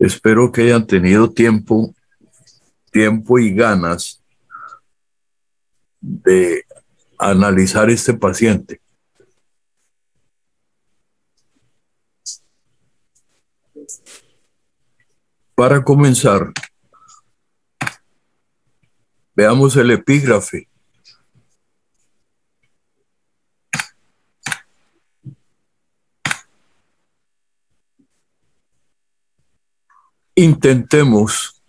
Espero que hayan tenido tiempo y ganas de analizar este paciente. Para comenzar, veamos el epígrafe. Intentemos,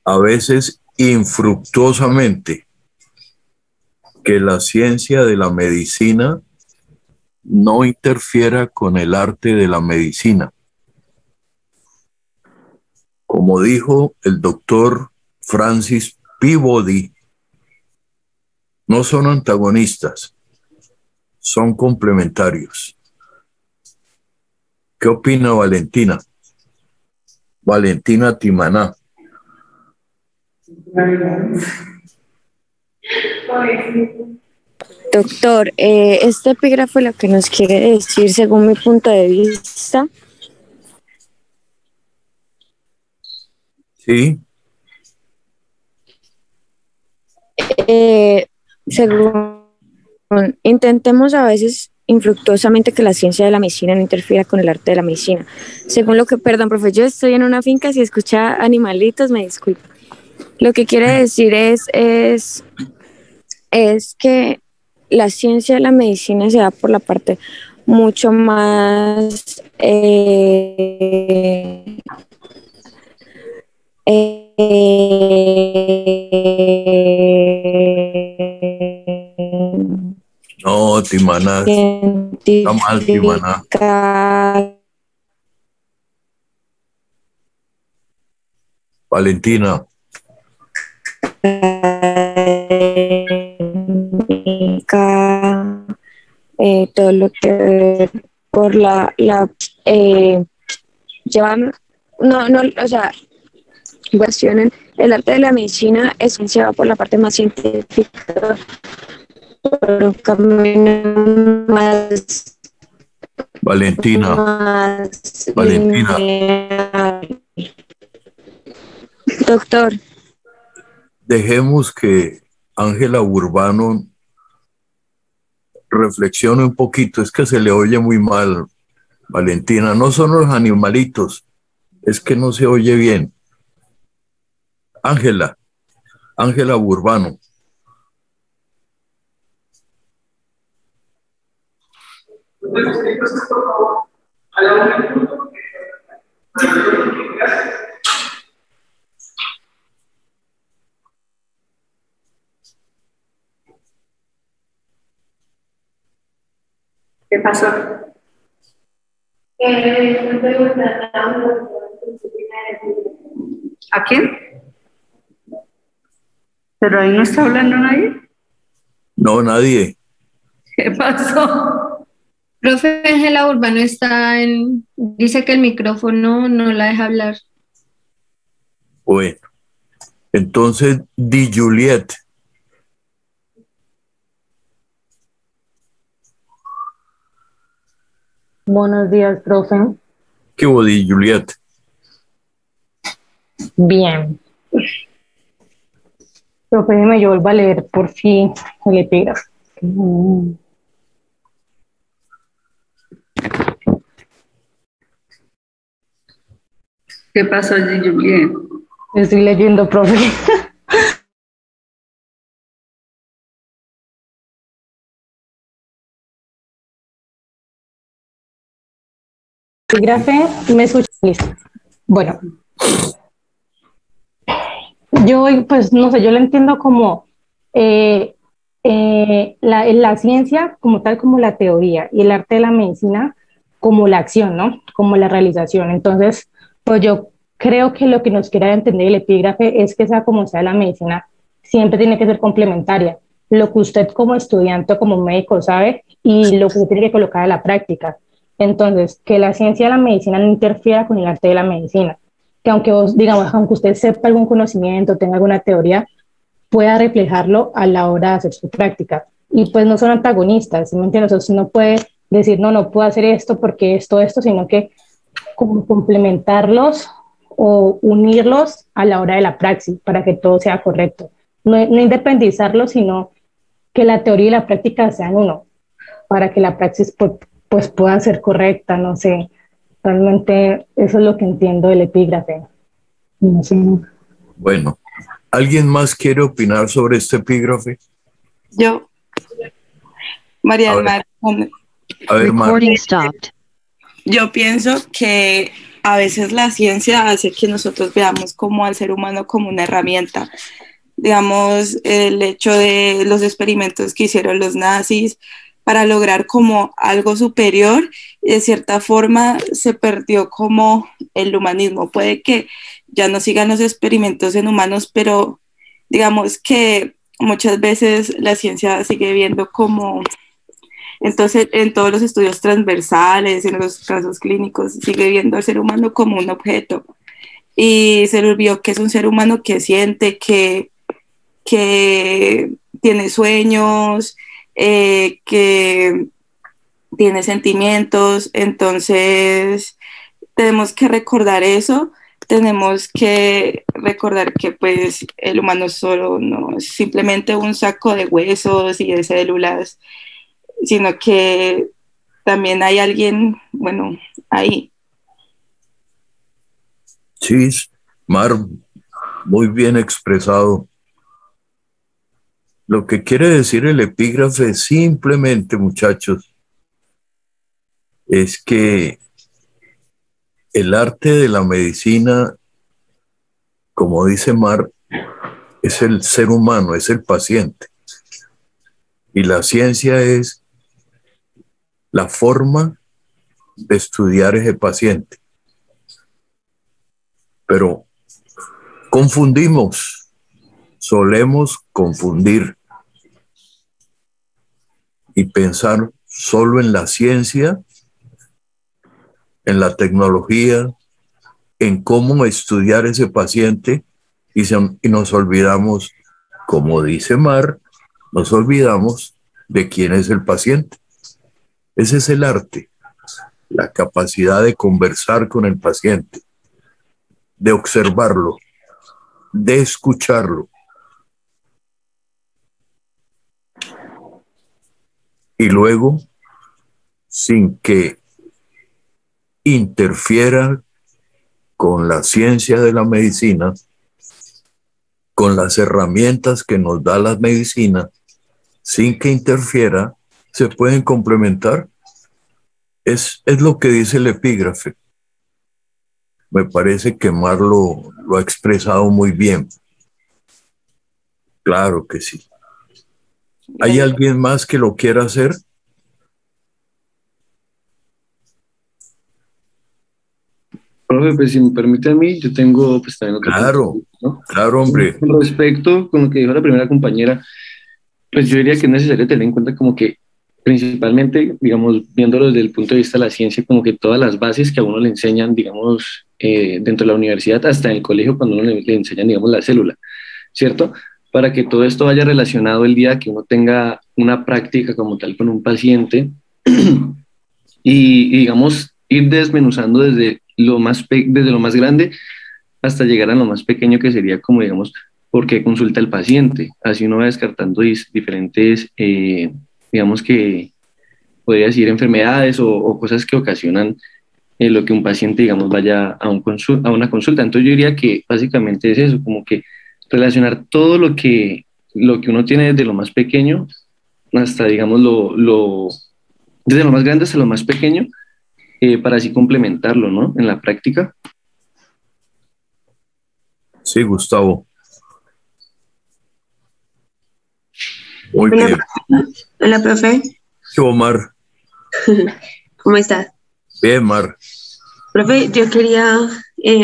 a veces infructuosamente, que la ciencia de la medicina no interfiera con el arte de la medicina. Como dijo el doctor Francis Peabody, no son antagonistas, son complementarios. ¿Qué opina Valentina? Valentina Timaná. Doctor, este epígrafo lo que nos quiere decir, según mi punto de vista, Sí. Según intentemos a veces infructuosamente que la ciencia de la medicina no interfiera con el arte de la medicina. Según lo que, perdón, profe, yo estoy en una finca, si escucha animalitos, me disculpo. Lo que quiere decir es que la ciencia de la medicina se da por la parte mucho más No, Timaná. Está mal, Timaná. Valentina. Todo lo que por llevan, o sea, cuestionen el arte de la medicina es llevado por la parte más científica, por un camino más Valentina. Valentina. Lineal. Doctor. Dejemos que Ángela Urbano reflexione un poquito, es que se le oye muy mal, Valentina. No son los animalitos, es que no se oye bien. Ángela Urbano. ¿Qué pasó? ¿A quién? ¿Pero ahí no está hablando nadie? No, nadie. ¿Qué pasó? Profe, Ángela Urbano dice que el micrófono no la deja hablar. Bueno, entonces, Di Juliet. Buenos días, profe. ¿Qué hubo, Di Juliet? Bien. Profe, yo vuelvo a leer por fin el epígrafe. ¿Qué pasó, Juliet? Estoy leyendo, profe. Epígrafe, ¿me escuchas? Listo. Bueno. Yo, pues, no sé, yo lo entiendo como la ciencia como tal, como la teoría, y el arte de la medicina como la acción, ¿no? Como la realización. Entonces, pues yo creo que lo que nos quiere entender el epígrafe es que sea como sea la medicina, siempre tiene que ser complementaria. Lo que usted como estudiante o como médico sabe y lo que usted tiene que colocar a la práctica. Entonces, que la ciencia de la medicina no interfiera con el arte de la medicina. Que aunque vos, digamos, aunque usted sepa algún conocimiento, tenga alguna teoría, pueda reflejarlo a la hora de hacer su práctica. Y pues no son antagonistas, ¿sí me entiendes? O sea, no puede decir, no puedo hacer esto porque esto, sino que como complementarlos o unirlos a la hora de la praxis para que todo sea correcto. No independizarlos, sino que la teoría y la práctica sean uno, para que la praxis pues pueda ser correcta, no sé. Realmente eso es lo que entiendo del epígrafe. No sé. Bueno, ¿alguien más quiere opinar sobre este epígrafe? Yo, María A del ver. Mar, A ver, Mar. Recording stopped. yo pienso que a veces la ciencia hace que nosotros veamos como al ser humano como una herramienta. Digamos, el hecho de los experimentos que hicieron los nazis para lograr como algo superior, y de cierta forma se perdió como el humanismo. Puede que ya no sigan los experimentos en humanos, pero digamos que muchas veces la ciencia sigue viendo como, entonces en todos los estudios transversales, en los casos clínicos, sigue viendo al ser humano como un objeto. Y se le olvidó que es un ser humano que siente, que tiene sueños, que tiene sentimientos. Entonces tenemos que recordar eso, tenemos que recordar que pues el humano solo no es simplemente un saco de huesos y de células, sino que también hay alguien, bueno, ahí. Sí, Mar, muy bien expresado. Lo que quiere decir el epígrafe simplemente, muchachos, es que el arte de la medicina, como dice Mar, es el ser humano, es el paciente. Y la ciencia es la forma de estudiar ese paciente. Pero confundimos, solemos confundir y pensar solo en la ciencia, en la tecnología, en cómo estudiar ese paciente y nos olvidamos, como dice Mar, nos olvidamos de quién es el paciente. Ese es el arte, la capacidad de conversar con el paciente, de observarlo, de escucharlo. Y luego, sin que interfiera con la ciencia de la medicina, con las herramientas que nos da la medicina, sin que interfiera, se pueden complementar. Es lo que dice el epígrafe. Me parece que Mar lo ha expresado muy bien. Claro que sí. ¿Hay alguien más que lo quiera hacer? Profe, pues si me permite a mí, yo tengo pues también otro Claro, punto, ¿no? claro, hombre. Con respecto con lo que dijo la primera compañera, pues yo diría que es necesario tener en cuenta como que principalmente, digamos, viéndolo desde el punto de vista de la ciencia, como que todas las bases que a uno le enseñan, digamos, dentro de la universidad, hasta en el colegio, cuando uno le enseñan, digamos, la célula, ¿cierto? Para que todo esto vaya relacionado el día que uno tenga una práctica como tal con un paciente y, digamos, ir desmenuzando desde desde lo más grande hasta llegar a lo más pequeño, que sería como, digamos, por qué consulta el paciente. Así uno va descartando diferentes, digamos que podría decir enfermedades o cosas que ocasionan lo que un paciente, digamos, vaya a una consulta. Entonces yo diría que básicamente es eso, como que relacionar todo lo que uno tiene desde lo más pequeño hasta, digamos, desde lo más grande hasta lo más pequeño, para así complementarlo, ¿no? En la práctica. Sí, Gustavo. Muy Hola, bien. hola, profe. ¿Qué, Omar? ¿Cómo estás? Bien, Mar. Profe, yo quería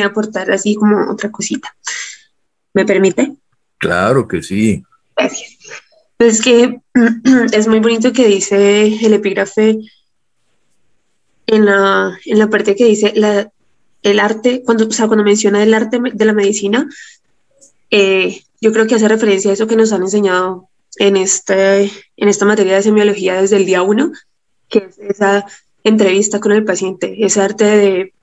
aportar así como otra cosita. ¿Me permite? Claro que sí. Gracias. Pues es que es muy bonito que dice el epígrafe en la parte que dice el arte, cuando menciona el arte de la medicina, yo creo que hace referencia a eso que nos han enseñado en esta materia de semiología desde el día 1, que es esa entrevista con el paciente, ese arte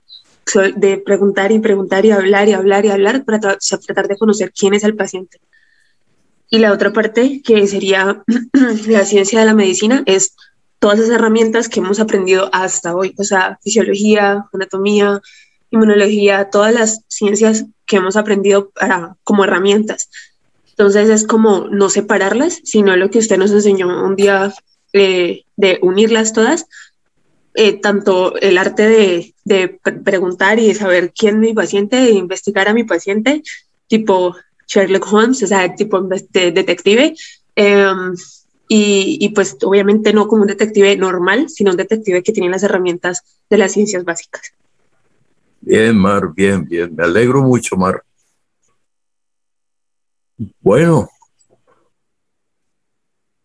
de preguntar y preguntar y hablar y hablar y hablar para tratar de conocer quién es el paciente. Y la otra parte, que sería la ciencia de la medicina, es todas esas herramientas que hemos aprendido hasta hoy, o sea, fisiología, anatomía, inmunología, todas las ciencias que hemos aprendido como herramientas. Entonces es como no separarlas, sino lo que usted nos enseñó un día, de unirlas todas, tanto el arte de preguntar y de saber quién es mi paciente, de investigar a mi paciente, tipo Sherlock Holmes, o sea, tipo de detective, y pues obviamente no como un detective normal, sino un detective que tiene las herramientas de las ciencias básicas. Bien, Mar, bien, bien. Me alegro mucho, Mar. Bueno,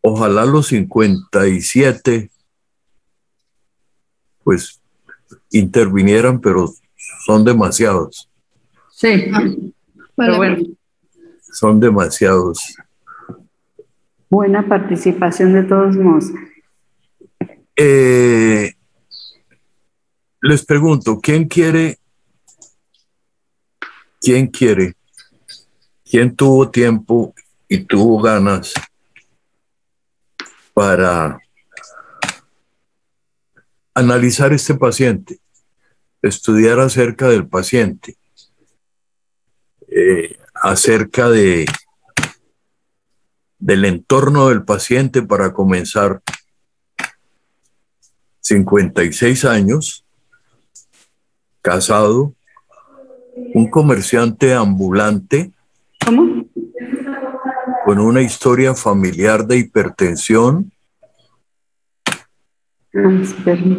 ojalá los 57 pues intervinieran, pero son demasiados. Sí, pero bueno. Son demasiados. Buena participación de todos modos. Les pregunto, ¿quién quiere? ¿Quién tuvo tiempo y tuvo ganas para analizar este paciente, estudiar acerca del paciente, acerca del entorno del paciente para comenzar? 56 años, casado, un comerciante ambulante. ¿Cómo? Con una historia familiar de hipertensión,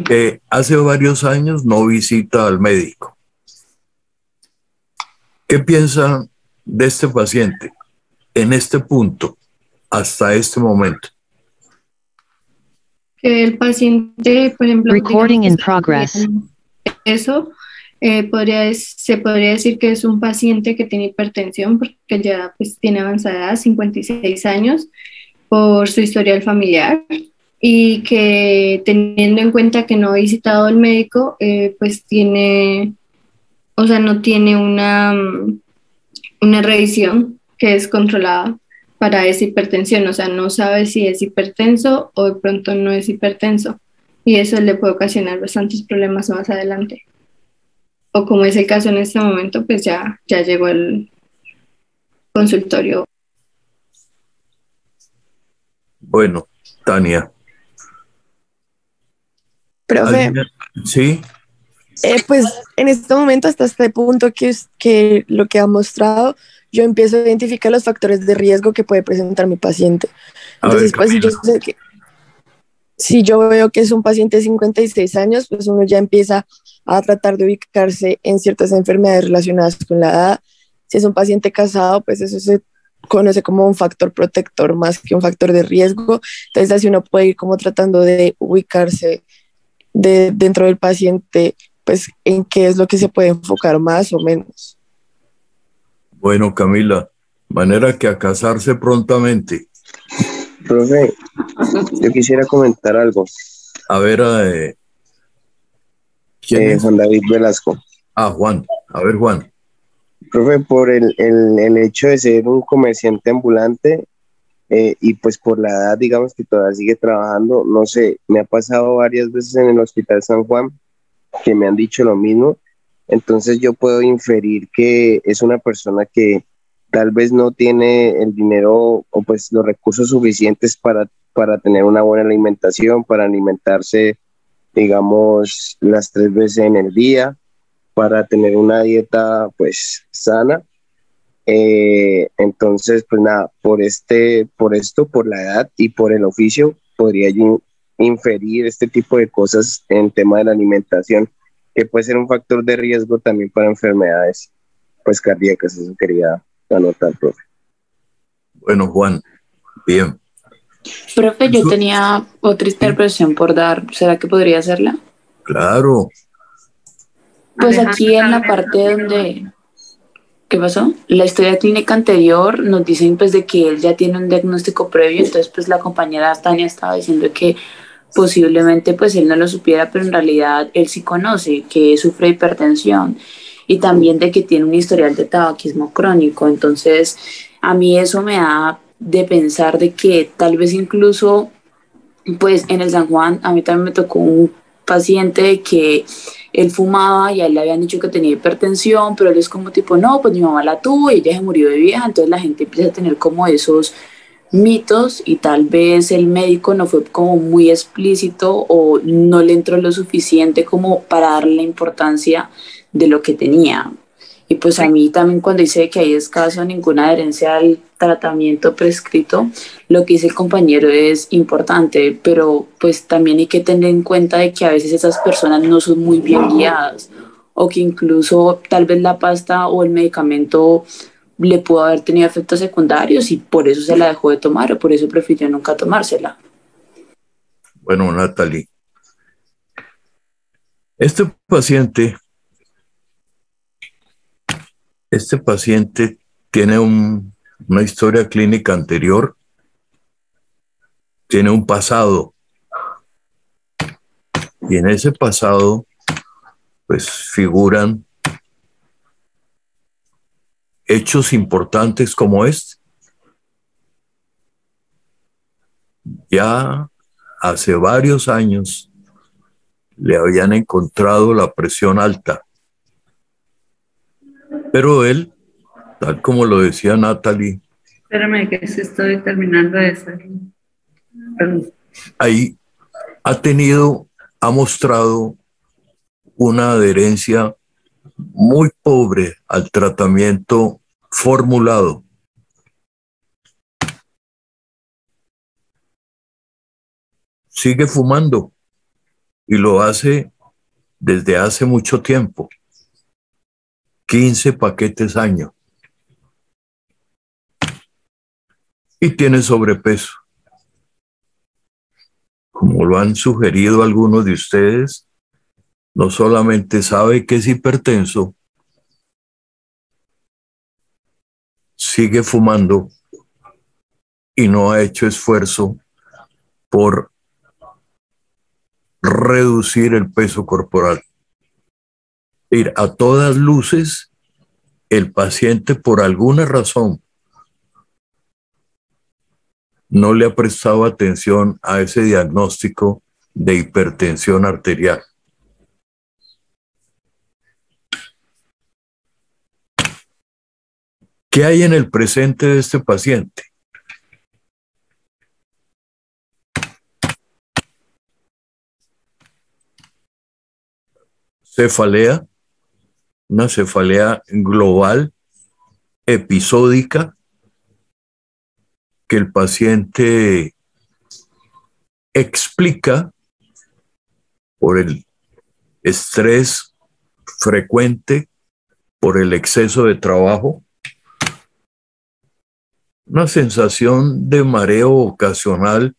que hace varios años no visita al médico. ¿Qué piensa de este paciente en este punto, hasta este momento? Que el paciente, por ejemplo, Recording in progress. Eso se podría decir que es un paciente que tiene hipertensión porque ya pues tiene avanzada edad, 56 años, por su historial familiar, y que teniendo en cuenta que no ha visitado al médico, pues tiene, o sea, no tiene una revisión que es controlada para esa hipertensión, o sea, no sabe si es hipertenso o de pronto no es hipertenso, y eso le puede ocasionar bastantes problemas más adelante. O como es el caso en este momento, pues ya llegó el consultorio. Bueno, Tania. Profe, ¿Sí? pues en este momento, hasta este punto que lo que ha mostrado, yo empiezo a identificar los factores de riesgo que puede presentar mi paciente. Entonces, pues si yo veo que es un paciente de 56 años, pues uno ya empieza a tratar de ubicarse en ciertas enfermedades relacionadas con la edad. Si es un paciente casado, pues eso se conoce como un factor protector más que un factor de riesgo. Entonces así uno puede ir como tratando de ubicarse dentro del paciente, pues en qué es lo que se puede enfocar más o menos. Bueno, Camila, manera que a casarse prontamente. Profe, yo quisiera comentar algo. A ver, ¿quién es? Juan David Velasco. Juan. A ver, Juan. Profe, por el hecho de ser un comerciante ambulante, y pues por la edad, digamos que todavía sigue trabajando, no sé, me ha pasado varias veces en el Hospital San Juan que me han dicho lo mismo. Entonces yo puedo inferir que es una persona que tal vez no tiene el dinero o pues los recursos suficientes para tener una buena alimentación, para alimentarse, digamos, las 3 veces en el día, para tener una dieta pues sana. Entonces pues nada, por la edad y por el oficio, podría yo inferir este tipo de cosas en el tema de la alimentación, que puede ser un factor de riesgo también para enfermedades pues cardíacas. Eso quería anotar, profe. Bueno, Juan, bien. Profe, yo tenía otra interpretación por dar. ¿Será que podría hacerla? Claro. Pues aquí en la parte donde... ¿Qué pasó? La historia clínica anterior nos dicen pues de que él ya tiene un diagnóstico previo, entonces pues la compañera Tania estaba diciendo que posiblemente pues él no lo supiera, pero en realidad él sí conoce que sufre hipertensión y también de que tiene un historial de tabaquismo crónico. Entonces, a mí eso me da de pensar de que tal vez incluso, pues en el San Juan, a mí también me tocó un paciente que él fumaba y a él le habían dicho que tenía hipertensión, pero él es como tipo, no, pues mi mamá la tuvo y ella se murió de vieja, entonces la gente empieza a tener como esos mitos y tal vez el médico no fue como muy explícito o no le entró lo suficiente como para darle la importancia de lo que tenía. Y pues a mí también cuando dice que hay escaso ninguna adherencia al tratamiento prescrito, lo que dice el compañero es importante, pero pues también hay que tener en cuenta de que a veces esas personas no son muy bien guiadas o que incluso tal vez la pasta o el medicamento le pudo haber tenido efectos secundarios y por eso se la dejó de tomar o por eso prefirió nunca tomársela. Bueno, Natalie, este paciente tiene una historia clínica anterior, tiene un pasado, y en ese pasado pues figuran hechos importantes como este. Ya hace varios años le habían encontrado la presión alta, pero él, tal como lo decía Natalie, Espérame que sí estoy terminando de hacer. ahí ha mostrado una adherencia muy pobre al tratamiento formulado. Sigue fumando y lo hace desde hace mucho tiempo, 15 paquetes año, y tiene sobrepeso. Como lo han sugerido algunos de ustedes, no solamente sabe que es hipertenso, sigue fumando y no ha hecho esfuerzo por reducir el peso corporal. A todas luces, el paciente por alguna razón no le ha prestado atención a ese diagnóstico de hipertensión arterial. ¿Qué hay en el presente de este paciente? Cefalea, una cefalea global, episódica, que el paciente explica por el estrés frecuente, por el exceso de trabajo, una sensación de mareo ocasional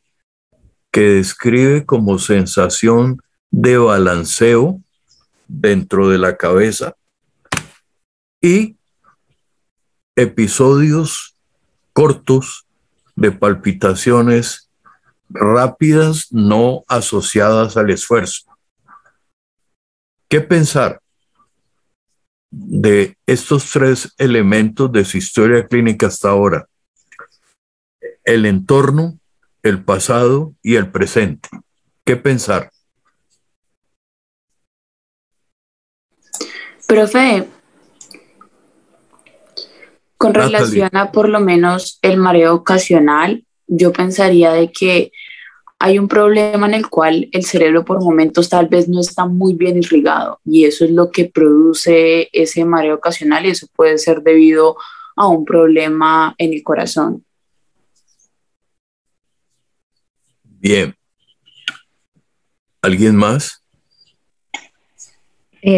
que describe como sensación de balanceo dentro de la cabeza y episodios cortos de palpitaciones rápidas no asociadas al esfuerzo. ¿Qué pensar de estos tres elementos de su historia clínica hasta ahora? El entorno, el pasado y el presente. ¿Qué pensar? Profe, con relación a por lo menos el mareo ocasional, yo pensaría de que hay un problema en el cual el cerebro por momentos tal vez no está muy bien irrigado y eso es lo que produce ese mareo ocasional y eso puede ser debido a un problema en el corazón. Bien. ¿Alguien más?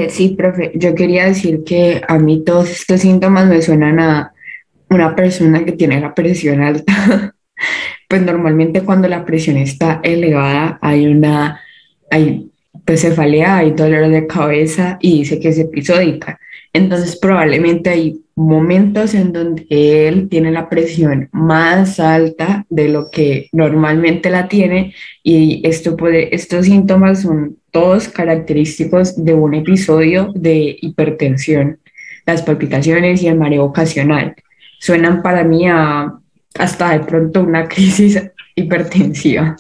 Sí, profe, yo quería decir que a mí todos estos síntomas me suenan a una persona que tiene la presión alta. Pues normalmente cuando la presión está elevada hay pues cefalea, hay dolor de cabeza y dice que es episódica. Entonces probablemente hay momentos en donde él tiene la presión más alta de lo que normalmente la tiene y estos síntomas son todos característicos de un episodio de hipertensión. Las palpitaciones y el mareo ocasional suenan para mí hasta de pronto una crisis hipertensiva.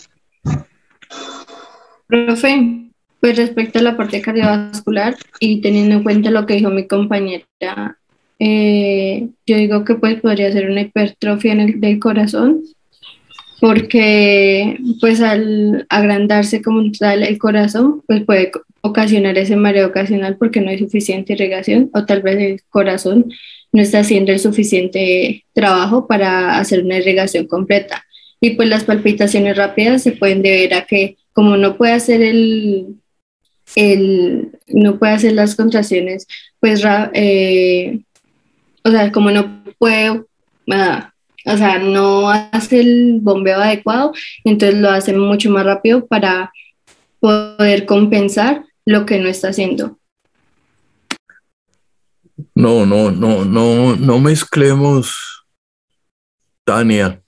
Profe, pues respecto a la parte cardiovascular y teniendo en cuenta lo que dijo mi compañera, yo digo que pues podría ser una hipertrofia del corazón, porque pues al agrandarse como tal el corazón, pues puede ocasionar ese mareo ocasional porque no hay suficiente irrigación o tal vez el corazón no está haciendo el suficiente trabajo para hacer una irrigación completa. Y pues las palpitaciones rápidas se pueden deber a que como no puede hacer no puede hacer las contracciones, pues, o sea, como no puede, o sea, no hace el bombeo adecuado, entonces lo hace mucho más rápido para poder compensar lo que no está haciendo. No mezclemos, Tania.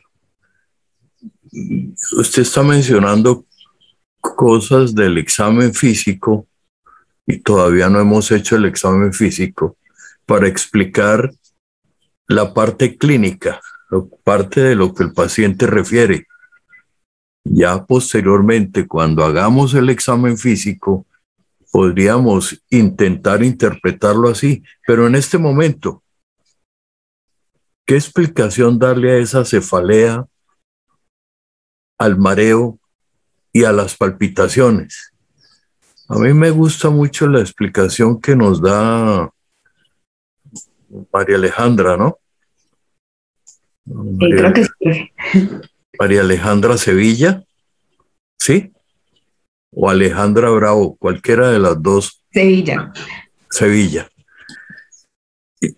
Usted está mencionando cosas del examen físico y todavía no hemos hecho el examen físico para explicar la parte clínica, parte de lo que el paciente refiere. Ya posteriormente, cuando hagamos el examen físico, podríamos intentar interpretarlo así, pero en este momento, ¿qué explicación darle a esa cefalea, al mareo y a las palpitaciones? A mí me gusta mucho la explicación que nos da María Alejandra, ¿no? Creo que sí. María Alejandra Sevilla, ¿sí? O Alejandra Bravo, cualquiera de las dos. Sevilla.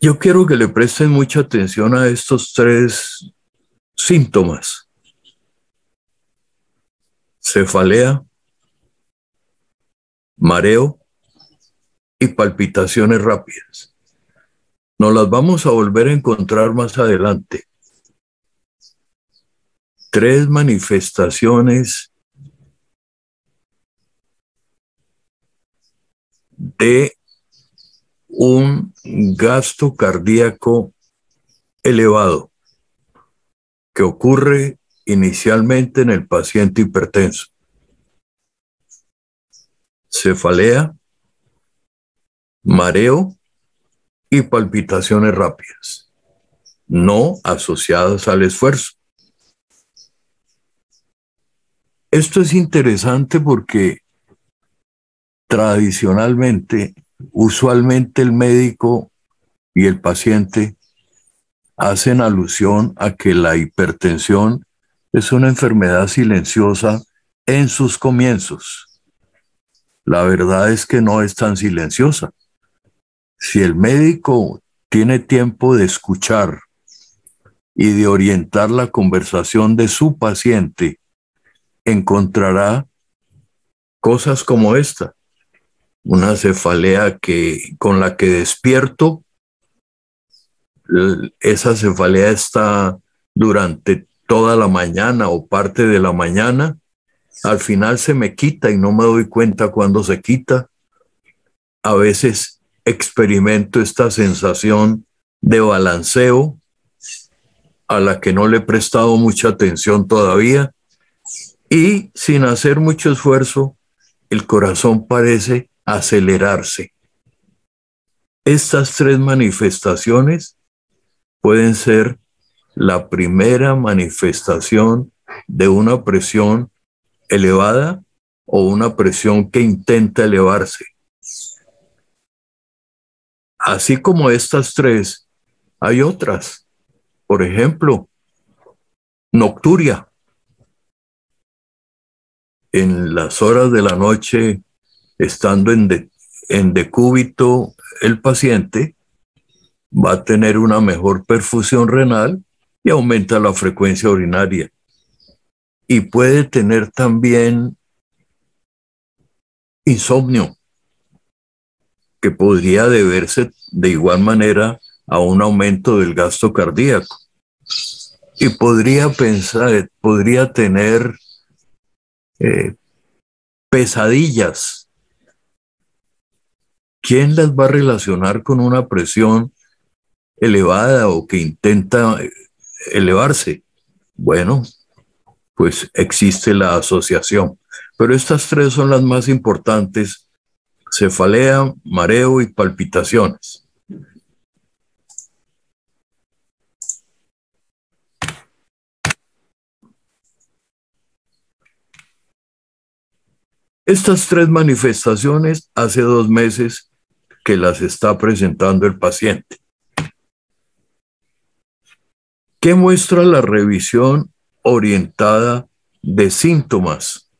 Yo quiero que le presten mucha atención a estos tres síntomas: cefalea, mareo y palpitaciones rápidas. Nos las vamos a volver a encontrar más adelante. Tres manifestaciones de un gasto cardíaco elevado que ocurre inicialmente en el paciente hipertenso. Cefalea, mareo y palpitaciones rápidas, no asociadas al esfuerzo. Esto es interesante porque tradicionalmente, usualmente el médico y el paciente hacen alusión a que la hipertensión es una enfermedad silenciosa en sus comienzos. La verdad es que no es tan silenciosa. Si el médico tiene tiempo de escuchar y de orientar la conversación de su paciente, encontrará cosas como esta: una cefalea con la que despierto, esa cefalea está durante toda la mañana o parte de la mañana, al final se me quita y no me doy cuenta cuando se quita. A veces experimento esta sensación de balanceo a la que no le he prestado mucha atención todavía, y sin hacer mucho esfuerzo, el corazón parece acelerarse. Estas tres manifestaciones pueden ser la primera manifestación de una presión elevada o una presión que intenta elevarse. Así como estas tres, hay otras. Por ejemplo, nocturia. En las horas de la noche, estando en decúbito, el paciente va a tener una mejor perfusión renal y aumenta la frecuencia urinaria. Y puede tener también insomnio. que podría deberse de igual manera a un aumento del gasto cardíaco. Y podría tener pesadillas. ¿Quién las va a relacionar con una presión elevada o que intenta elevarse? Bueno, pues existe la asociación. Pero estas tres son las más importantes: cefalea, mareo y palpitaciones. Estas tres manifestaciones hace 2 meses que las está presentando el paciente. ¿Qué muestra la revisión orientada de síntomas?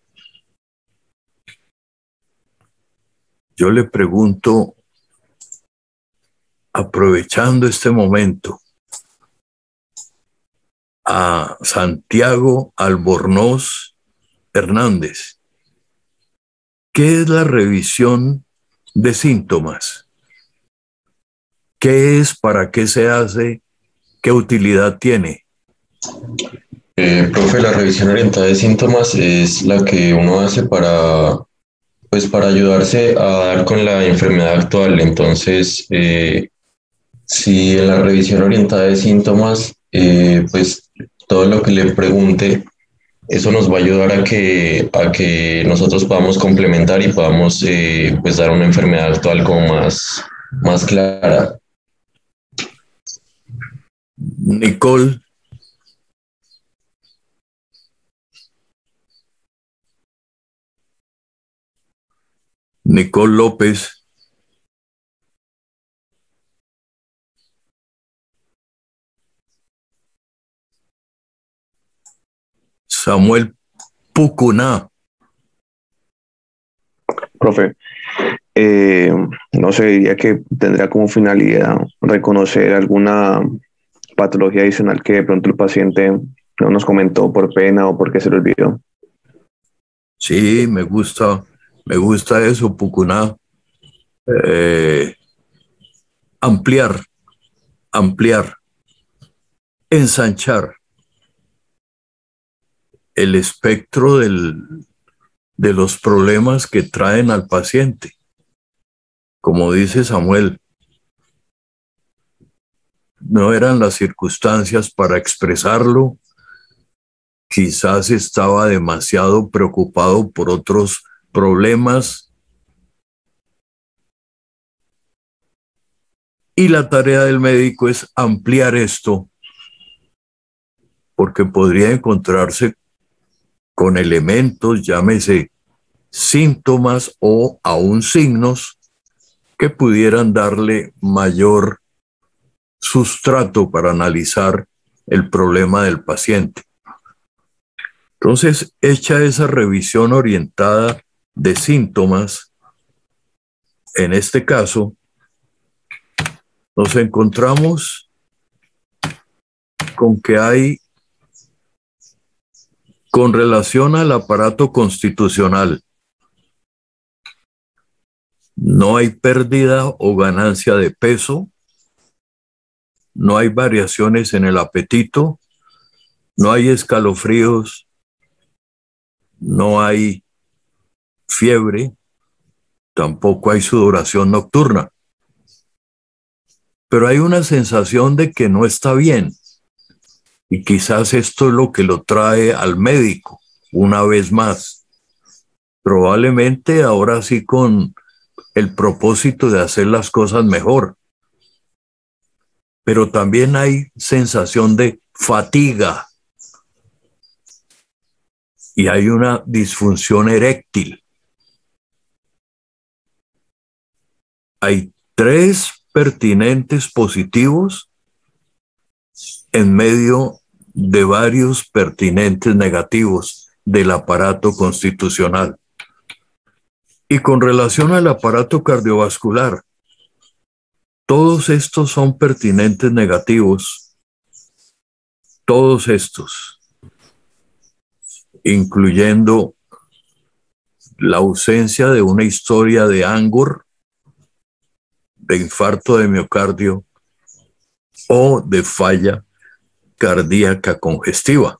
Yo le pregunto, aprovechando este momento, a Santiago Albornoz Hernández, ¿qué es la revisión de síntomas? ¿Qué es? ¿Para qué se hace? ¿Qué utilidad tiene? Profe, la revisión orientada de síntomas es la que uno hace para ayudarse a dar con la enfermedad actual. Entonces, si en la revisión orientada de síntomas, pues todo lo que le pregunte, eso nos va a ayudar a que nosotros podamos complementar y podamos pues dar una enfermedad actual como más clara. Nicole. Nicole López. Samuel Pucuná. Profe, no sé, diría que tendrá como finalidad reconocer alguna patología adicional que de pronto el paciente no nos comentó por pena o porque se le olvidó. Sí, me gusta eso, Pucuná. Ampliar, ensanchar el espectro de los problemas que traen al paciente. Como dice Samuel, no eran las circunstancias para expresarlo, quizás estaba demasiado preocupado por otros problemas, y la tarea del médico es ampliar esto, porque podría encontrarse con elementos, llámese síntomas o aún signos, que pudieran darle mayor sustrato para analizar el problema del paciente. Entonces, hecha esa revisión orientada de síntomas, en este caso, nos encontramos con que hay, con relación al aparato constitucional, no hay pérdida o ganancia de peso, no hay variaciones en el apetito, no hay escalofríos, no hay fiebre, tampoco hay sudoración nocturna. Pero hay una sensación de que no está bien. Y quizás esto es lo que lo trae al médico una vez más. Probablemente ahora sí con el propósito de hacer las cosas mejor. Pero también hay sensación de fatiga. Y hay una disfunción eréctil. Hay 3 pertinentes positivos en medio de varios pertinentes negativos del aparato constitucional. Y con relación al aparato cardiovascular, todos estos son pertinentes negativos, todos estos, incluyendo la ausencia de una historia de Angor, de infarto de miocardio o de falla cardíaca congestiva.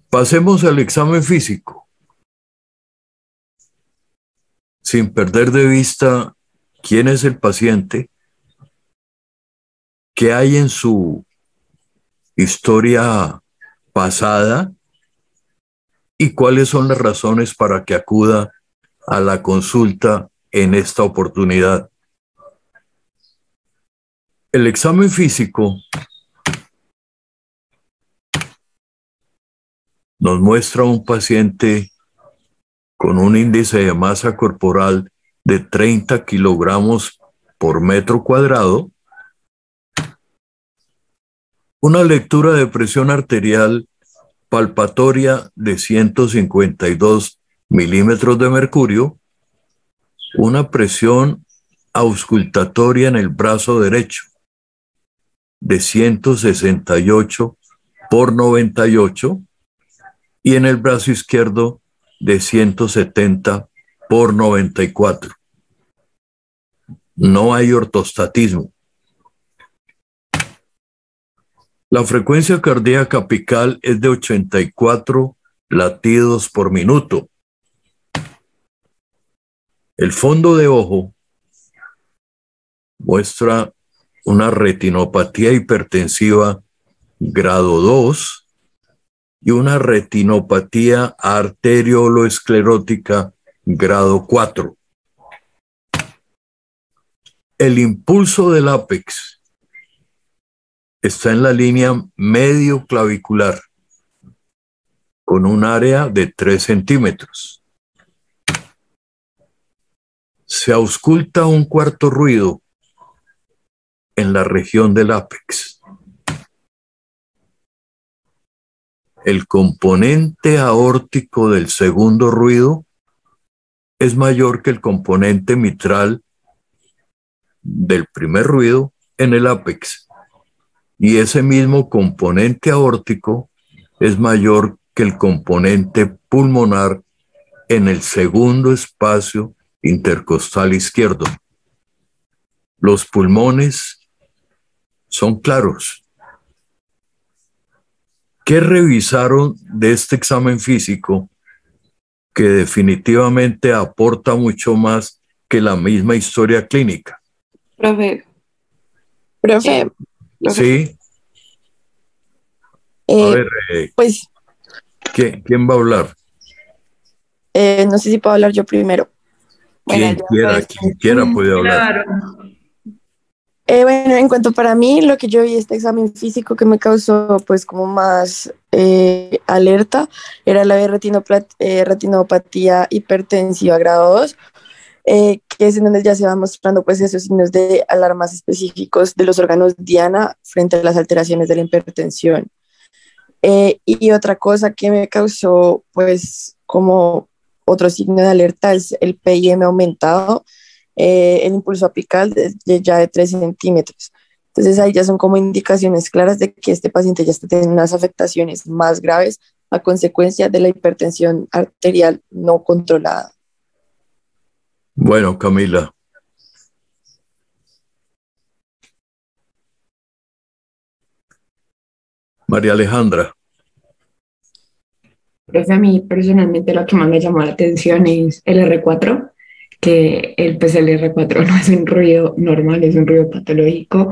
Pasemos al examen físico. Sin perder de vista quién es el paciente, qué hay en su historia pasada y cuáles son las razones para que acuda a la consulta en esta oportunidad. El examen físico nos muestra un paciente con un índice de masa corporal de 30 kilogramos por metro cuadrado, una lectura de presión arterial palpatoria de 152 milímetros de mercurio, una presión auscultatoria en el brazo derecho de 168 por 98 y en el brazo izquierdo de 170 por 94. No hay ortostatismo. La frecuencia cardíaca apical es de 84 latidos por minuto. El fondo de ojo muestra una retinopatía hipertensiva grado 2 y una retinopatía arterioloesclerótica grado 4. El impulso del ápex está en la línea medio clavicular con un área de 3 centímetros. Se ausculta un cuarto ruido en la región del ápex. El componente aórtico del segundo ruido es mayor que el componente mitral del primer ruido en el ápex, y ese mismo componente aórtico es mayor que el componente pulmonar en el segundo espacio intercostal izquierdo. Los pulmones son claros. ¿Qué revisaron de este examen físico que definitivamente aporta mucho más que la misma historia clínica? Profe. Sí. A ver, pues, ¿quién va a hablar? no sé si puedo hablar yo primero. Quien quiera puede hablar. Claro. Bueno, en cuanto para mí, lo que yo vi este examen físico que me causó pues como más alerta era la de retinopatía hipertensiva grado 2, que es en donde ya se van mostrando pues esos signos de alarmas específicos de los órganos diana frente a las alteraciones de la hipertensión. Y otra cosa que me causó pues como otro signo de alerta es el PIM aumentado, el impulso apical ya de 3 centímetros. Entonces ahí ya son como indicaciones claras de que este paciente ya está teniendo unas afectaciones más graves a consecuencia de la hipertensión arterial no controlada. Bueno, Camila. María Alejandra. Profe, a mí personalmente lo que más me llamó la atención es el R4, que pues el R4 no es un ruido normal, es un ruido patológico,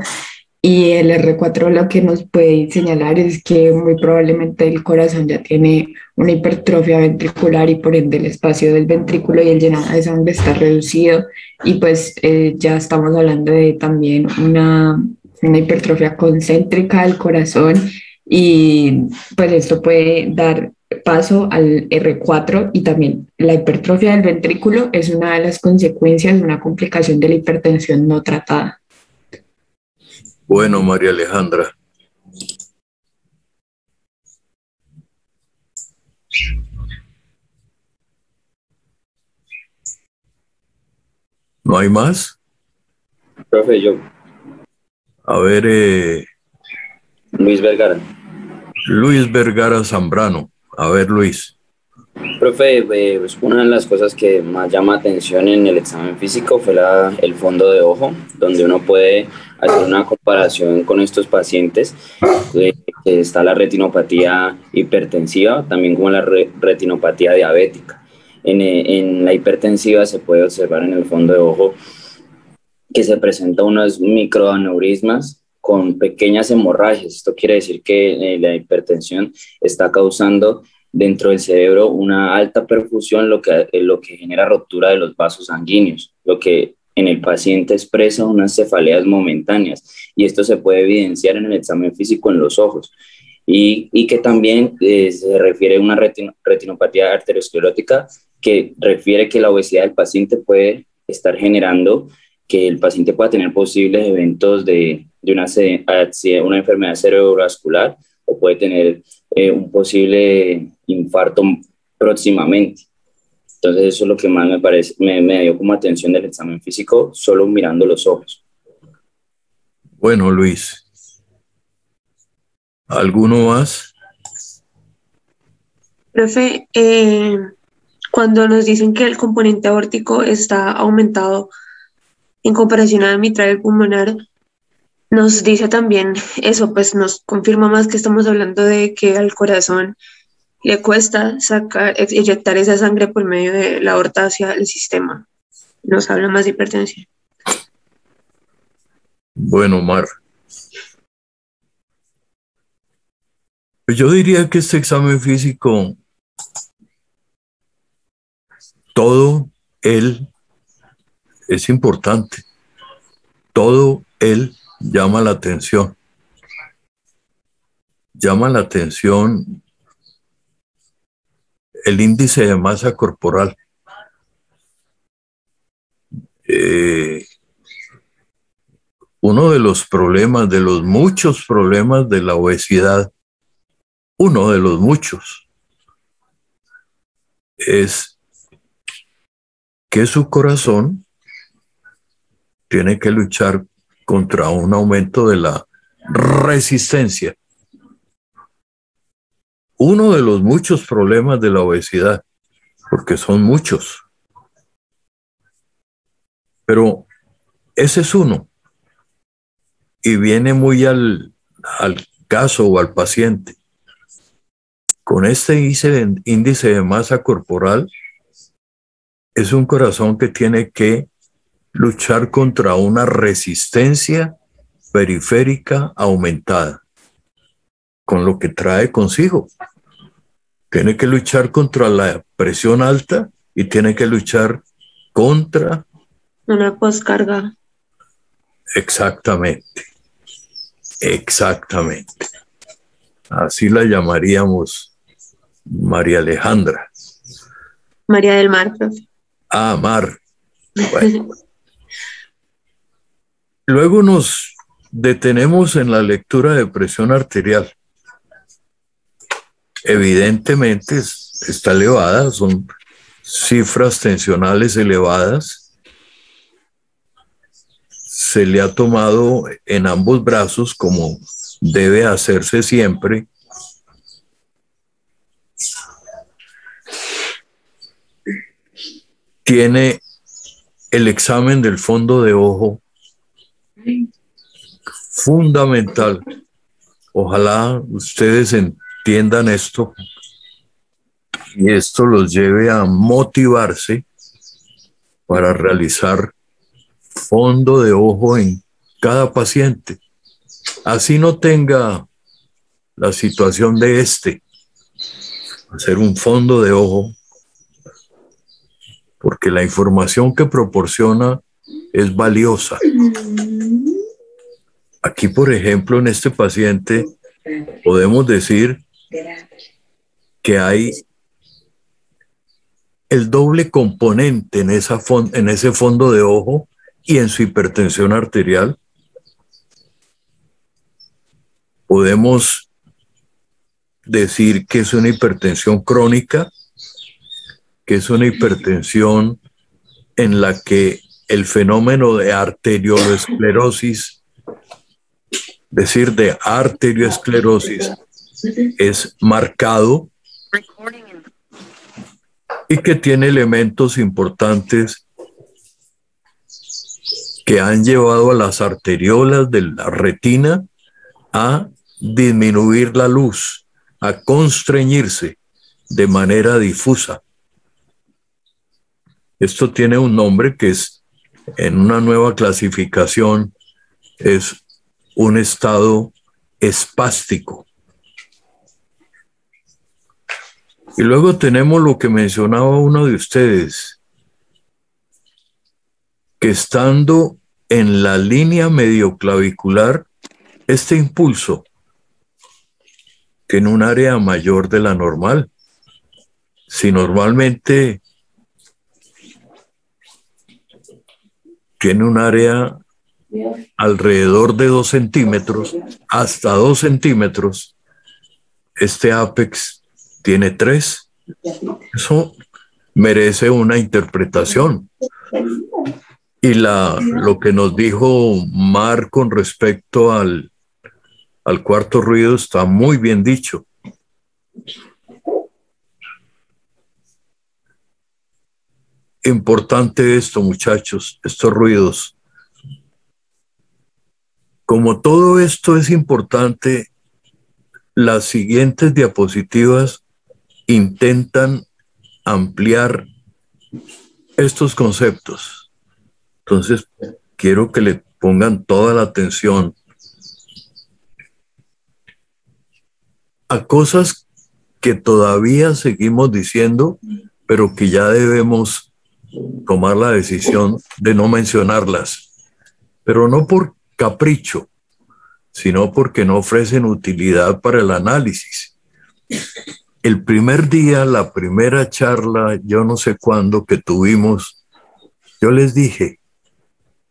y el R4 lo que nos puede señalar es que muy probablemente el corazón ya tiene una hipertrofia ventricular y por ende el espacio del ventrículo y el llenado de sangre está reducido, y pues ya estamos hablando de también una hipertrofia concéntrica del corazón, y pues esto puede dar paso al R4, y también la hipertrofia del ventrículo es una de las consecuencias de una complicación de la hipertensión no tratada. Bueno, María Alejandra. ¿No hay más? Profe, yo. A ver, Luis Vergara. Luis Vergara Zambrano. A ver, Luis. Profe, pues una de las cosas que más llama atención en el examen físico fue el fondo de ojo, donde uno puede hacer una comparación con estos pacientes, que está la retinopatía hipertensiva, también como la retinopatía diabética. En la hipertensiva se puede observar en el fondo de ojo que se presentan unos microaneurismas con pequeñas hemorragias. Esto quiere decir que la hipertensión está causando dentro del cerebro una alta perfusión, lo que genera ruptura de los vasos sanguíneos, lo que en el paciente expresa unas cefaleas momentáneas, y esto se puede evidenciar en el examen físico en los ojos, y que también se refiere a una retinopatía arteriosclerótica, que refiere que la obesidad del paciente puede estar generando que el paciente pueda tener posibles eventos de una enfermedad cerebrovascular, o puede tener un posible infarto próximamente. Entonces eso es lo que más me dio como atención del examen físico, solo mirando los ojos. Bueno, Luis, ¿alguno más? Profe, cuando nos dicen que el componente aórtico está aumentado en comparación al mitral pulmonar, nos dice también eso, pues nos confirma más que estamos hablando de que al corazón le cuesta inyectar esa sangre por medio de la aorta hacia el sistema. Nos habla más de hipertensión. Bueno, Mar. Pues yo diría que este examen físico, todo él es importante. Todo él llama la atención. Llama la atención el índice de masa corporal. Uno de los problemas, de los muchos problemas de la obesidad, uno de los muchos, es que su corazón tiene que luchar contra un aumento de la resistencia. Uno de los muchos problemas de la obesidad, porque son muchos. Pero ese es uno. Y viene muy al caso o al paciente. Con este índice de masa corporal, es un corazón que tiene que luchar contra una resistencia periférica aumentada, con lo que trae consigo. Tiene que luchar contra la presión alta y tiene que luchar contra... una poscarga. Exactamente. Exactamente. Así la llamaríamos María Alejandra. María del Mar, profe. Ah, Mar. Bueno. Luego nos detenemos en la lectura de presión arterial. Evidentemente está elevada, son cifras tensionales elevadas. Se le ha tomado en ambos brazos, como debe hacerse siempre. Tiene el examen del fondo de ojo fundamental. Ojalá ustedes entiendan esto y esto los lleve a motivarse para realizar fondo de ojo en cada paciente. Así no tenga la situación de hacer un fondo de ojo, porque la información que proporciona es valiosa. Aquí, por ejemplo, en este paciente, podemos decir que hay el doble componente en ese fondo de ojo y en su hipertensión arterial. Podemos decir que es una hipertensión crónica, que es una hipertensión en la que el fenómeno de arteriolesclerosis, decir de arteriosclerosis, es marcado, y que tiene elementos importantes que han llevado a las arteriolas de la retina a disminuir la luz, a constreñirse de manera difusa. Esto tiene un nombre que es, en una nueva clasificación, es un estado espástico. Y luego tenemos lo que mencionaba uno de ustedes, que estando en la línea medioclavicular, este impulso tiene un área mayor de la normal. Si normalmente tiene un área alrededor de 2 centímetros, hasta 2 centímetros, este ápex tiene 3. Eso merece una interpretación. Y lo que nos dijo Mar con respecto al cuarto ruido está muy bien dicho. Importante esto, muchachos, estos ruidos. Como todo esto es importante, las siguientes diapositivas intentan ampliar estos conceptos. Entonces, quiero que le pongan toda la atención a cosas que todavía seguimos diciendo, pero que ya debemos tomar la decisión de no mencionarlas, pero no por capricho, sino porque no ofrecen utilidad para el análisis. El primer día, la primera charla, yo no sé cuándo que tuvimos, yo les dije,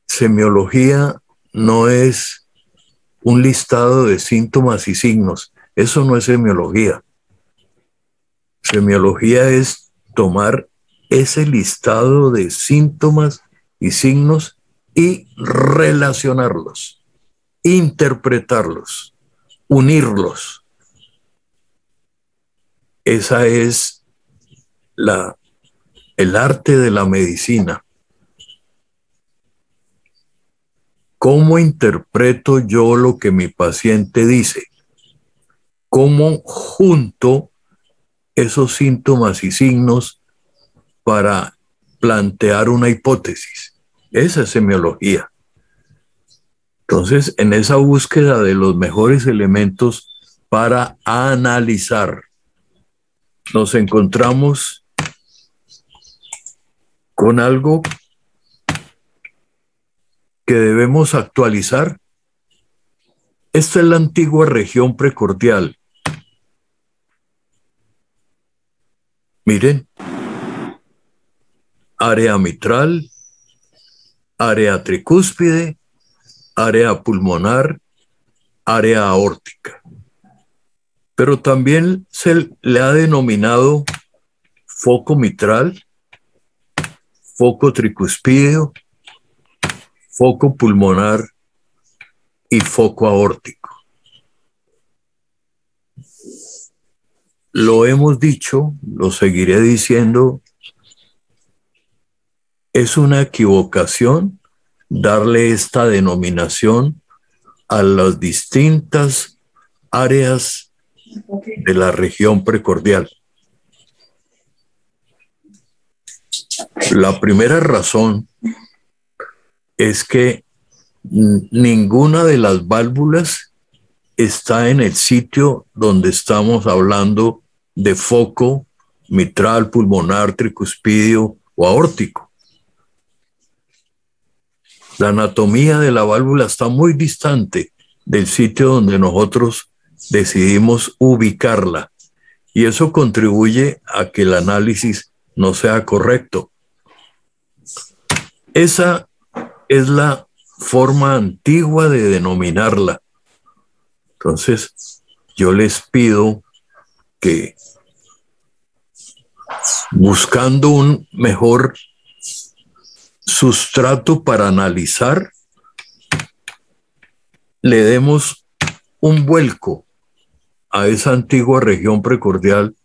semiología no es un listado de síntomas y signos, eso no es semiología. Semiología es tomar ese listado de síntomas y signos y relacionarlos, interpretarlos, unirlos. Esa es el arte de la medicina. ¿Cómo interpreto yo lo que mi paciente dice? ¿Cómo junto esos síntomas y signos para plantear una hipótesis? Esa es semiología. Entonces, en esa búsqueda de los mejores elementos para analizar, nos encontramos con algo que debemos actualizar. Esta es la antigua región precordial. Miren, área mitral, área tricúspide, área pulmonar, área aórtica. Pero también se le ha denominado foco mitral, foco tricuspideo, foco pulmonar y foco aórtico. Lo hemos dicho, lo seguiré diciendo, es una equivocación darle esta denominación a las distintas áreas de la región precordial. La primera razón es que ninguna de las válvulas está en el sitio donde estamos hablando de foco mitral, pulmonar, tricuspidio o aórtico. La anatomía de la válvula está muy distante del sitio donde nosotros decidimos ubicarla, y eso contribuye a que el análisis no sea correcto. Esa es la forma antigua de denominarla. Entonces, yo les pido que, buscando un mejor sustrato para analizar, le demos un vuelco a esa antigua región precordial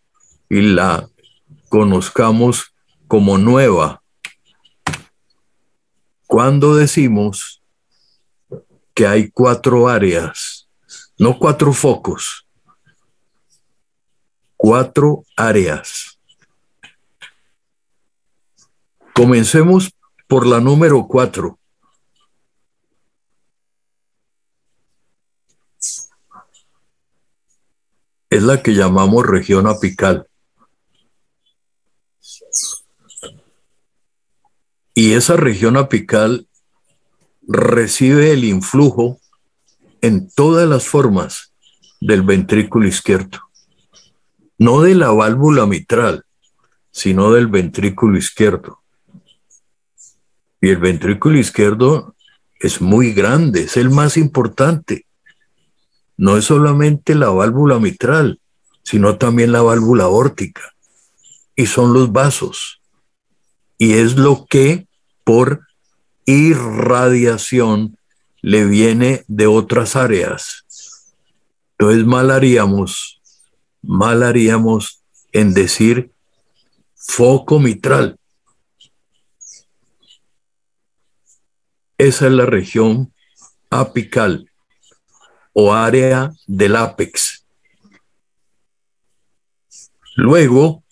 y la conozcamos como nueva cuando decimos que hay 4 áreas, no 4 focos, 4 áreas. Comencemos por la número 4. Es la que llamamos región apical. Y esa región apical recibe el influjo en todas las formas del ventrículo izquierdo. No de la válvula mitral, sino del ventrículo izquierdo. Y el ventrículo izquierdo es muy grande, es el más importante. No es solamente la válvula mitral, sino también la válvula aórtica. Y son los vasos. Y es lo que por irradiación le viene de otras áreas. Entonces mal haríamos en decir foco mitral. Esa es la región apical o área del ápex. Luego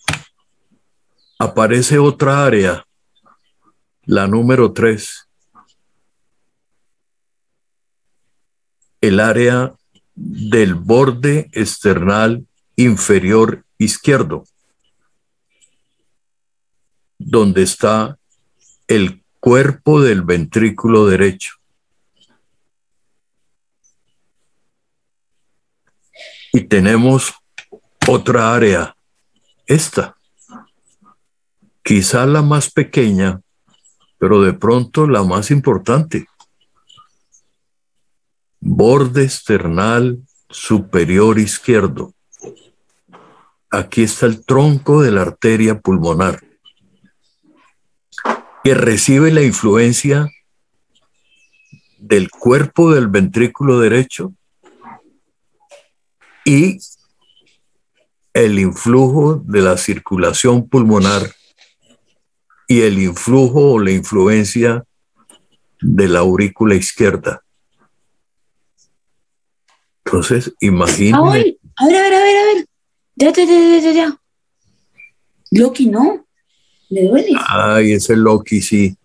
aparece otra área, la número 3, el área del borde external inferior izquierdo, donde está el cuerpo del ventrículo derecho. Y tenemos otra área, esta, quizá la más pequeña, pero de pronto la más importante. Borde external superior izquierdo. Aquí está el tronco de la arteria pulmonar, que recibe la influencia del cuerpo del ventrículo derecho y el influjo de la circulación pulmonar y el influjo o la influencia de la aurícula izquierda. Entonces, imagínense. A ver. Ya. Loki, ¿no? ¿Le duele? Ay, ese Loki sí.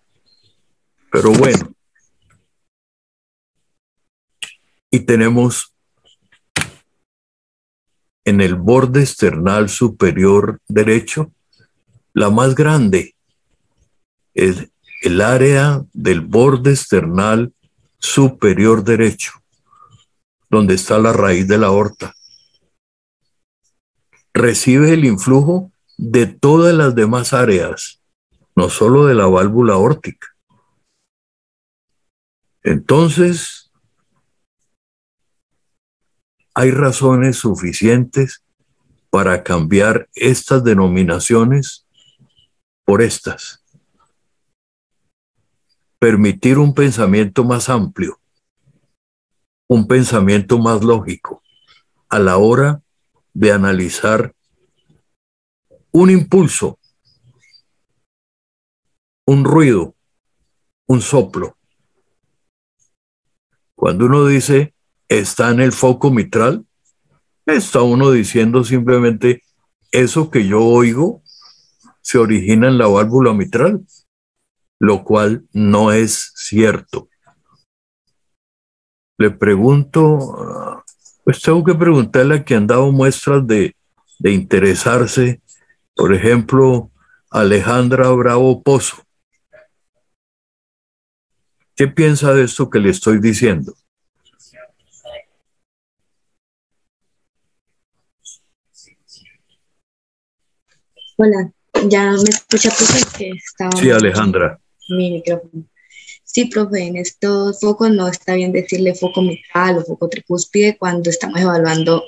Pero bueno. Y tenemos en el borde external superior derecho, la más grande, es el área del borde external superior derecho, donde está la raíz de la aorta. Recibe el influjo de todas las demás áreas, no solo de la válvula aórtica. Entonces, hay razones suficientes para cambiar estas denominaciones por estas. Permitir un pensamiento más amplio, un pensamiento más lógico a la hora de analizar un impulso, un ruido, un soplo. Cuando uno dice está en el foco mitral, está uno diciendo simplemente eso que yo oigo se origina en la válvula mitral, lo cual no es cierto. Le pregunto, pues tengo que preguntarle a quien han dado muestras de interesarse, por ejemplo, Alejandra Bravo Pozo. ¿Qué piensa de esto que le estoy diciendo? Hola, ¿ya me escucha, profe? Que estaba Sí, Alejandra. mi micrófono. Sí, profe, en estos focos no está bien decirle foco mitral o foco tricúspide cuando estamos evaluando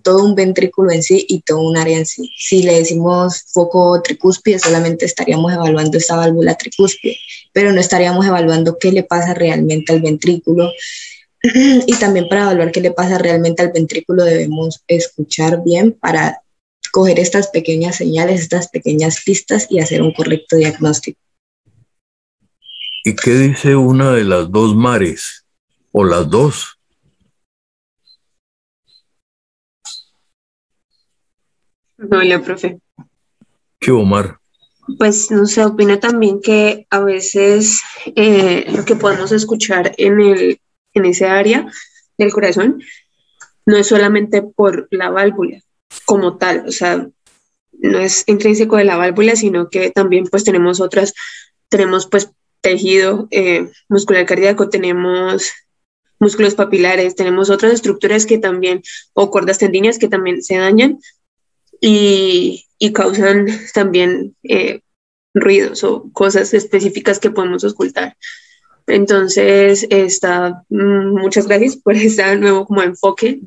todo un ventrículo en sí y todo un área en sí. Si le decimos foco tricúspide, solamente estaríamos evaluando esa válvula tricúspide, pero no estaríamos evaluando qué le pasa realmente al ventrículo. Y también para evaluar qué le pasa realmente al ventrículo debemos escuchar bien para coger estas pequeñas señales, estas pequeñas pistas y hacer un correcto diagnóstico. ¿Y qué dice una de las dos mares? ¿O las dos? Hola, profe. ¿Qué, Omar? Pues no sé, opino también que a veces lo que podemos escuchar en ese área del corazón no es solamente por la válvula como tal, o sea, no es intrínseco de la válvula, sino que también pues tenemos pues tejido muscular cardíaco, tenemos músculos papilares, tenemos otras estructuras que también, o cuerdas tendinias que también se dañan y causan también ruidos o cosas específicas que podemos ocultar. Entonces, muchas gracias por este nuevo como enfoque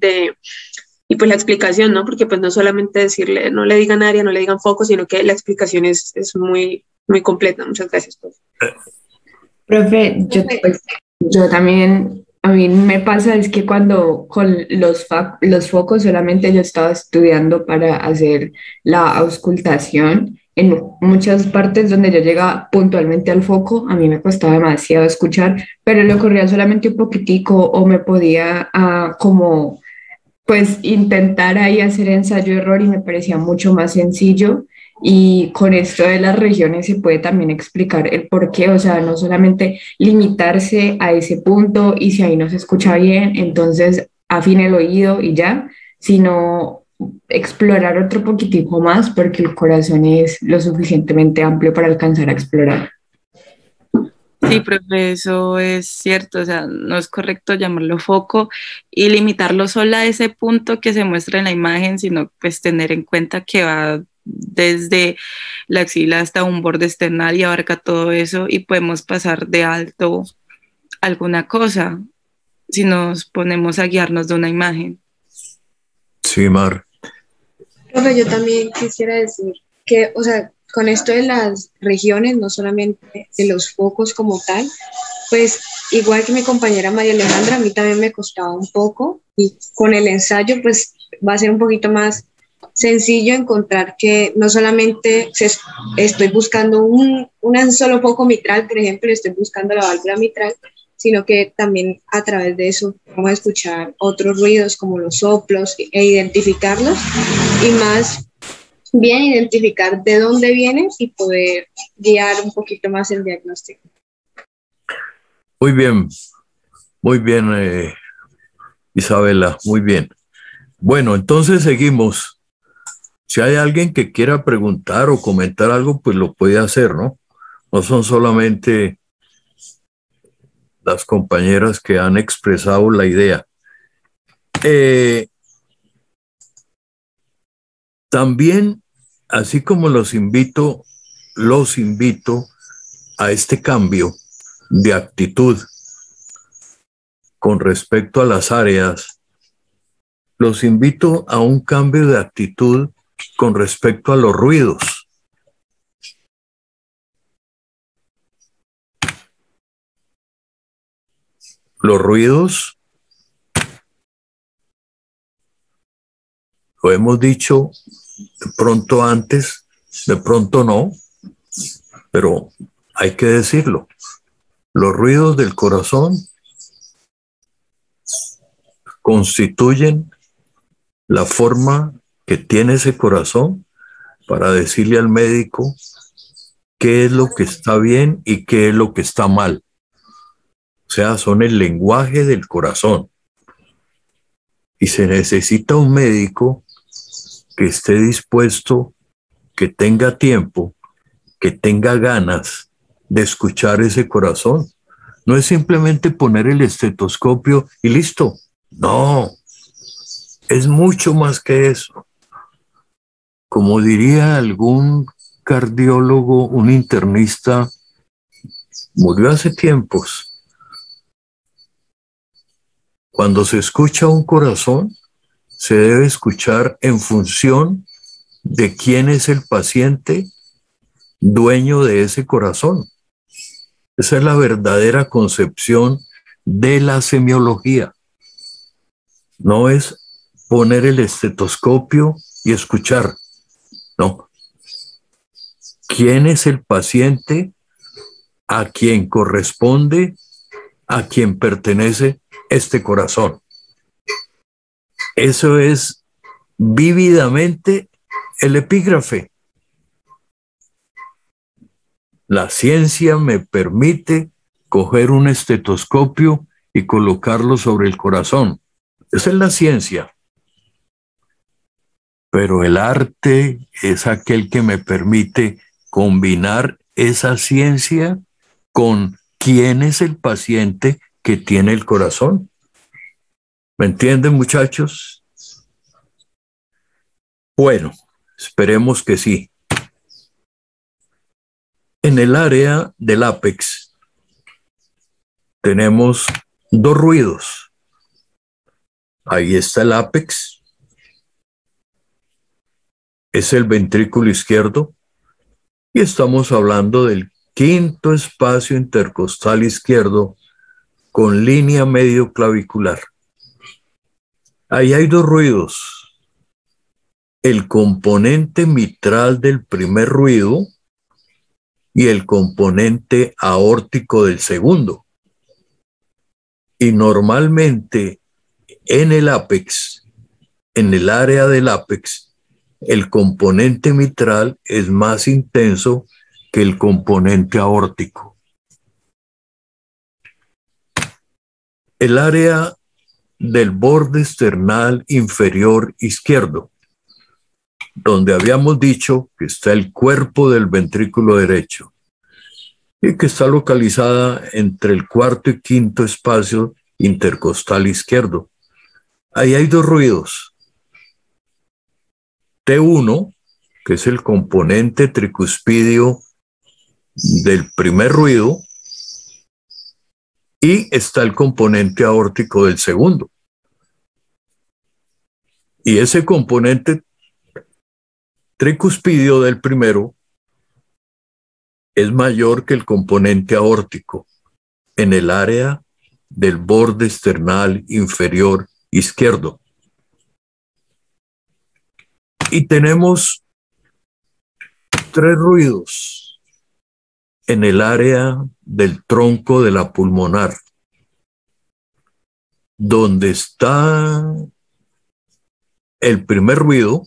y pues la explicación, ¿no? Porque pues no solamente decirle, no le digan área, no le digan foco, sino que la explicación es muy, muy completa. Muchas gracias, profe. Profe, yo también, a mí me pasa es que cuando con los focos solamente yo estaba estudiando para hacer la auscultación, en muchas partes donde yo llegaba puntualmente al foco, a mí me costaba demasiado escuchar, pero le ocurría solamente un poquitico o me podía como pues intentar ahí hacer ensayo-error y me parecía mucho más sencillo. Y con esto de las regiones se puede también explicar el por qué, o sea, no solamente limitarse a ese punto y si ahí no se escucha bien, entonces afine el oído y ya, sino explorar otro poquitico más porque el corazón es lo suficientemente amplio para alcanzar a explorar. Sí, profe, eso es cierto, o sea, no es correcto llamarlo foco y limitarlo solo a ese punto que se muestra en la imagen, sino pues tener en cuenta que va desde la axila hasta un borde esternal y abarca todo eso y podemos pasar de alto alguna cosa si nos ponemos a guiarnos de una imagen. Sí, Mar. Profe, yo también quisiera decir que, o sea, con esto de las regiones, no solamente de los focos como tal, pues igual que mi compañera María Alejandra, a mí también me costaba un poco y con el ensayo pues va a ser un poquito más sencillo encontrar que no solamente estoy buscando un solo foco mitral, por ejemplo, estoy buscando la válvula mitral, sino que también a través de eso vamos a escuchar otros ruidos como los soplos e identificarlos y más bien identificar de dónde vienen y poder guiar un poquito más el diagnóstico. Muy bien, Isabela, muy bien. Bueno, entonces seguimos. Si hay alguien que quiera preguntar o comentar algo, pues lo puede hacer, ¿no? No son solamente las compañeras que han expresado la idea. También, así como los invito a este cambio de actitud con respecto a las áreas, los invito a un cambio de actitud con respecto a los ruidos. Los ruidos, lo hemos dicho de pronto antes, de pronto no, pero hay que decirlo. Los ruidos del corazón constituyen la forma que tiene ese corazón para decirle al médico qué es lo que está bien y qué es lo que está mal. O sea, son el lenguaje del corazón. Y se necesita un médico que esté dispuesto, que tenga tiempo, que tenga ganas de escuchar ese corazón. No es simplemente poner el estetoscopio y listo. No, es mucho más que eso. Como diría algún cardiólogo, un internista, murió hace tiempos. Cuando se escucha un corazón, se debe escuchar en función de quién es el paciente dueño de ese corazón. Esa es la verdadera concepción de la semiología. No es poner el estetoscopio y escuchar. No. ¿Quién es el paciente a quien corresponde, a quien pertenece este corazón? Eso es vívidamente el epígrafe. La ciencia me permite coger un estetoscopio y colocarlo sobre el corazón. Esa es la ciencia. Pero el arte es aquel que me permite combinar esa ciencia con quién es el paciente que tiene el corazón. ¿Me entienden, muchachos? Bueno, esperemos que sí. En el área del ápex tenemos dos ruidos. Ahí está el ápex. Es el ventrículo izquierdo. Y estamos hablando del quinto espacio intercostal izquierdo con línea medio clavicular. Ahí hay dos ruidos. El componente mitral del primer ruido y el componente aórtico del segundo. Y normalmente en el ápex, en el área del ápex, el componente mitral es más intenso que el componente aórtico. El área del borde esternal inferior izquierdo, donde habíamos dicho que está el cuerpo del ventrículo derecho y que está localizada entre el cuarto y quinto espacio intercostal izquierdo. Ahí hay dos ruidos. T1, que es el componente tricuspidio del primer ruido, y está el componente aórtico del segundo. Y ese componente tricuspidio del primero es mayor que el componente aórtico en el área del borde esternal inferior izquierdo. Y tenemos tres ruidos en el área del tronco de la pulmonar, donde está el primer ruido,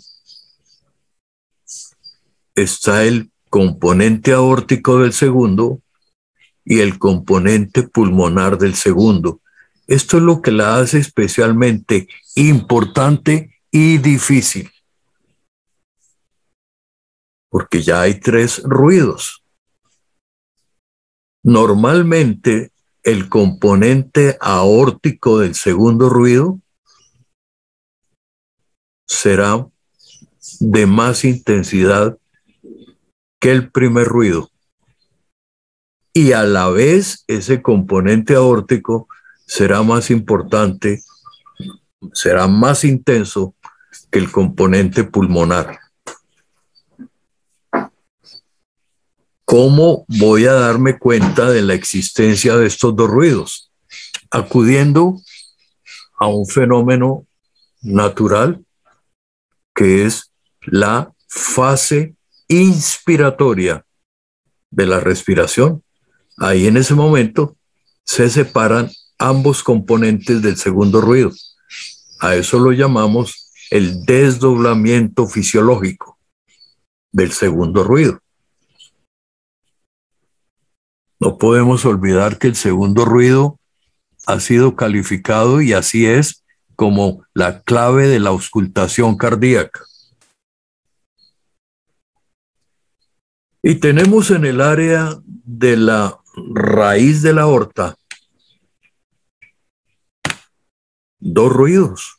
está el componente aórtico del segundo y el componente pulmonar del segundo. Esto es lo que la hace especialmente importante y difícil, porque ya hay tres ruidos. Normalmente el componente aórtico del segundo ruido será de más intensidad que el primer ruido. Y a la vez ese componente aórtico será más importante, será más intenso que el componente pulmonar. ¿Cómo voy a darme cuenta de la existencia de estos dos ruidos? Acudiendo a un fenómeno natural que es la fase inspiratoria de la respiración. Ahí en ese momento se separan ambos componentes del segundo ruido. A eso lo llamamos el desdoblamiento fisiológico del segundo ruido. No podemos olvidar que el segundo ruido ha sido calificado, y así es, como la clave de la auscultación cardíaca. Y tenemos en el área de la raíz de la aorta dos ruidos.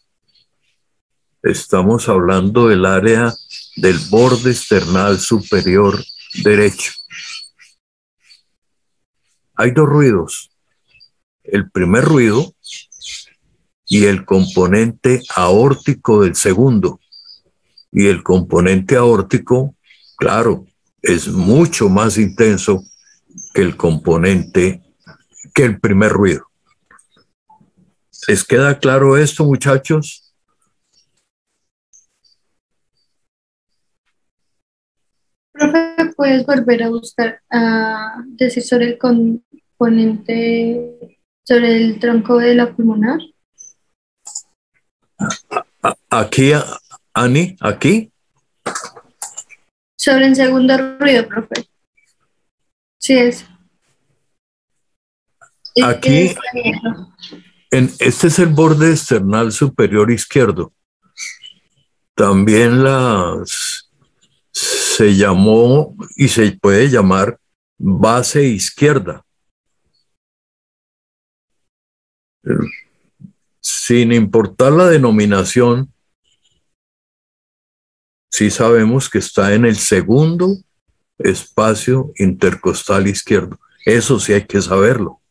Estamos hablando del área del borde esternal superior derecho. Hay dos ruidos. El primer ruido y el componente aórtico del segundo. Y el componente aórtico, claro, es mucho más intenso que el componente, que el primer ruido. ¿Les queda claro esto, muchachos? Profe, ¿puedes volver a buscar, a decir sobre el componente, sobre el tronco de la pulmonar? Aquí, Ani, aquí. Sobre el segundo ruido, profe. Sí, es. Aquí, este es el borde external superior izquierdo. También se llamó y se puede llamar base izquierda. Sin importar la denominación, sí sabemos que está en el segundo espacio intercostal izquierdo. Eso sí hay que saberlo.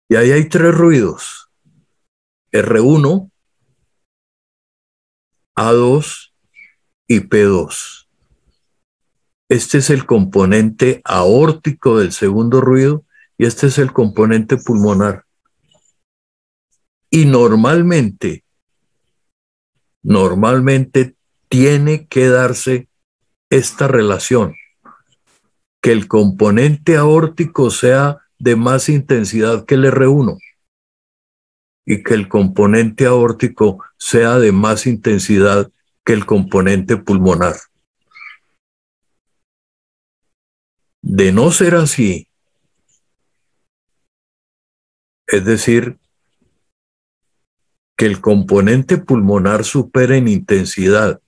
Y ahí hay 3 ruidos: R1, A2 y P2. Este es el componente aórtico del segundo ruido y este es el componente pulmonar. Y normalmente tiene que darse esta relación, que el componente aórtico sea de más intensidad que el R1 y que el componente aórtico sea de más intensidad que el componente pulmonar. De no ser así, es decir, que el componente pulmonar supere en intensidad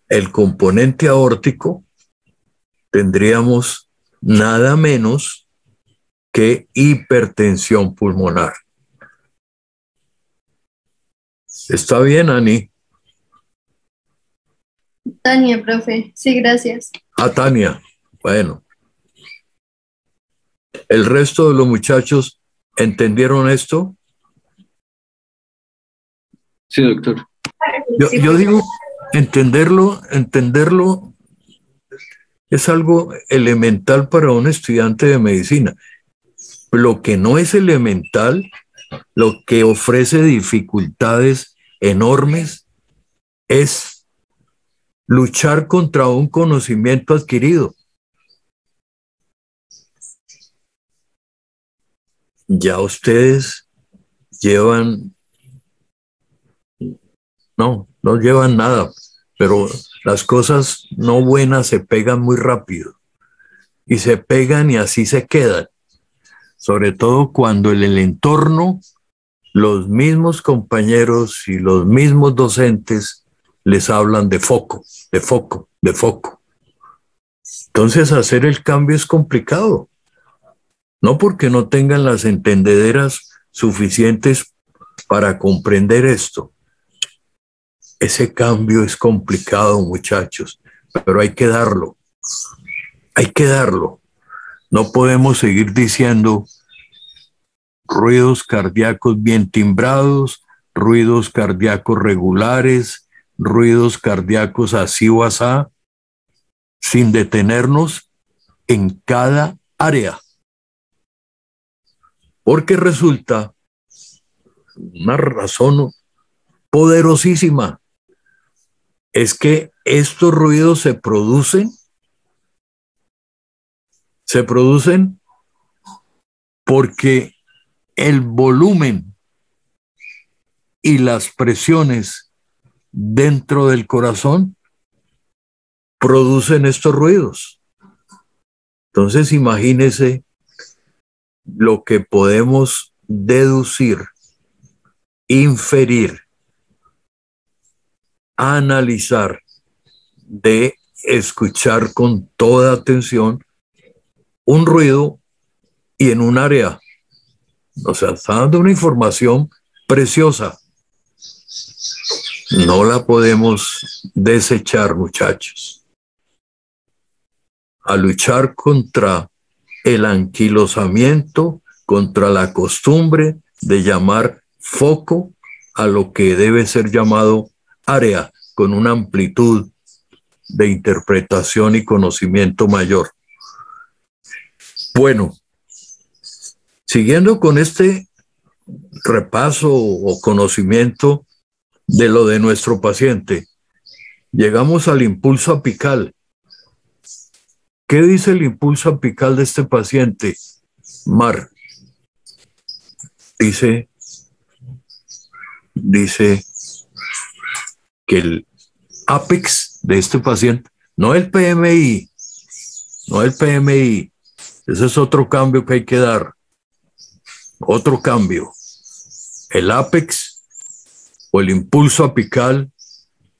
el componente aórtico, tendríamos nada menos que hipertensión pulmonar. ¿Está bien, Ani? Tania, profe. Sí, gracias. Tania. Bueno. ¿El resto de los muchachos entendieron esto? Sí, doctor. Yo digo, entenderlo es algo elemental para un estudiante de medicina. Lo que no es elemental, lo que ofrece dificultades enormes, es luchar contra un conocimiento adquirido. Ya ustedes llevan, no llevan nada, pero las cosas no buenas se pegan muy rápido y se pegan y así se quedan, sobre todo cuando en el entorno los mismos compañeros y los mismos docentes les hablan de foco, de foco, de foco. Entonces hacer el cambio es complicado, no porque no tengan las entendederas suficientes para comprender esto. Ese cambio es complicado, muchachos, pero hay que darlo. Hay que darlo. No podemos seguir diciendo ruidos cardíacos bien timbrados, ruidos cardíacos regulares, ruidos cardíacos así o asá, sin detenernos en cada área. Porque resulta una razón poderosísima, es que estos ruidos se producen porque el volumen y las presiones dentro del corazón producen estos ruidos. Entonces imagínese lo que podemos deducir, inferir, analizar de escuchar con toda atención un ruido y en un área. O sea, está dando una información preciosa. No la podemos desechar, muchachos. A luchar contra el anquilosamiento, contra la costumbre de llamar foco a lo que debe ser llamado área, con una amplitud de interpretación y conocimiento mayor. Bueno, siguiendo con este repaso o conocimiento de lo de nuestro paciente, llegamos al impulso apical. ¿Qué dice el impulso apical de este paciente? Mar. Dice que el apex de este paciente, no el PMI, ese es otro cambio que hay que dar, otro cambio. El apex o el impulso apical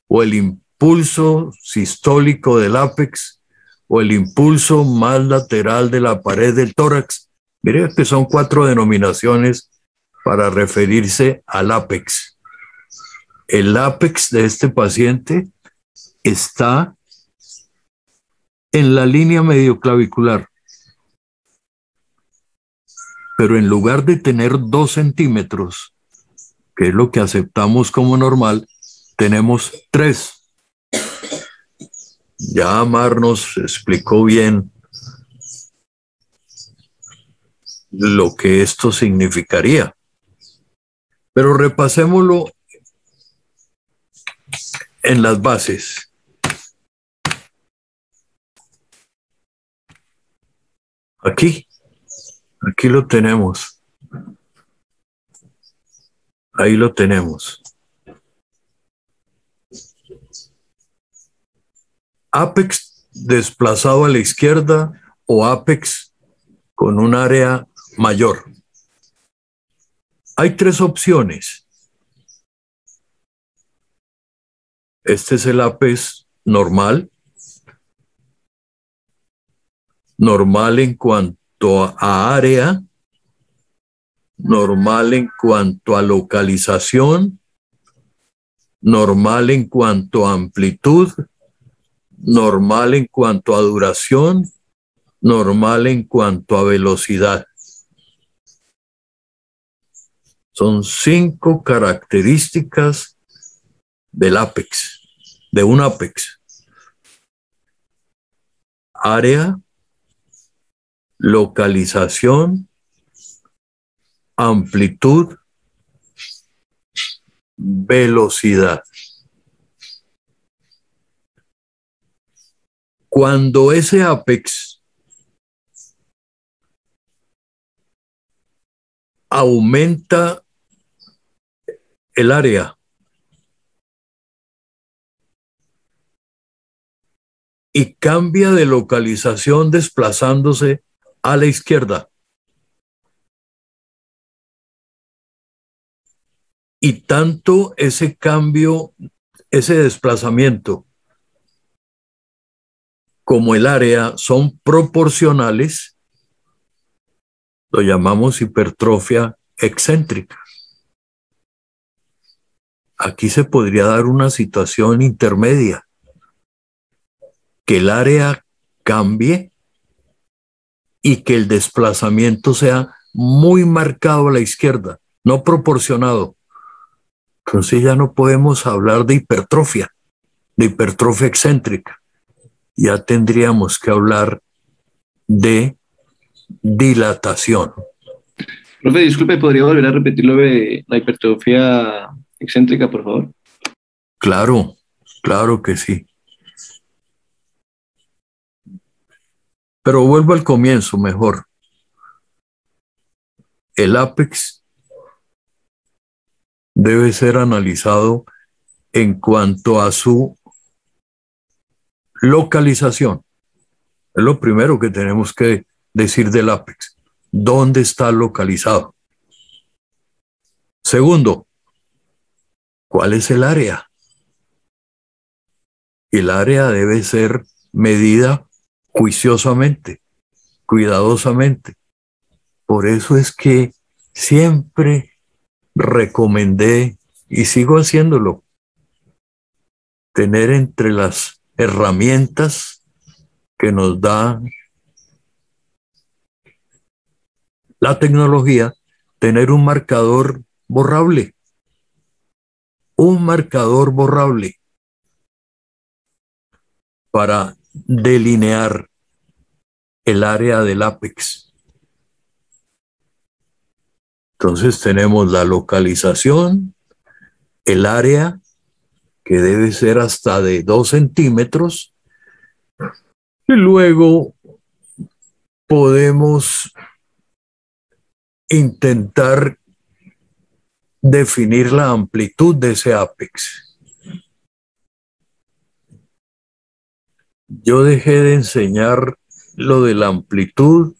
o el impulso sistólico del apex o el impulso más lateral de la pared del tórax. Mire que son 4 denominaciones para referirse al apex. El apex de este paciente está en la línea medioclavicular, pero en lugar de tener 2 centímetros, que es lo que aceptamos como normal, tenemos 3. Ya Mar nos explicó bien lo que esto significaría. Pero repasémoslo en las bases. Aquí lo tenemos. Ahí lo tenemos. Apex desplazado a la izquierda o apex con un área mayor. Hay 3 opciones. Este es el apex normal. Normal en cuanto a área. Normal en cuanto a localización. Normal en cuanto a amplitud. Normal en cuanto a duración. Normal en cuanto a velocidad. Son 5 características del apex, de un apex. Área, localización, amplitud, velocidad. Cuando ese apex aumenta el área y cambia de localización desplazándose a la izquierda, y tanto ese cambio, ese desplazamiento como el área son proporcionales, lo llamamos hipertrofia excéntrica. Aquí se podría dar una situación intermedia, que el área cambie y que el desplazamiento sea muy marcado a la izquierda, no proporcionado. Entonces ya no podemos hablar de hipertrofia excéntrica. Ya tendríamos que hablar de dilatación. Profe, disculpe, ¿podría volver a repetir lo de la hipertrofia excéntrica, por favor? Claro, claro que sí. Pero vuelvo al comienzo mejor. El apex debe ser analizado en cuanto a su localización. Es lo primero que tenemos que decir del apex. ¿Dónde está localizado? Segundo, ¿cuál es el área? El área debe ser medida juiciosamente, cuidadosamente. Por eso es que siempre recomendé, y sigo haciéndolo, tener entre las herramientas que nos da la tecnología, tener un marcador borrable. Un marcador borrable para delinear el área del apex. Entonces tenemos la localización, el área, que debe ser hasta de 2 centímetros, y luego podemos intentar definir la amplitud de ese ápex. Yo dejé de enseñar lo de la amplitud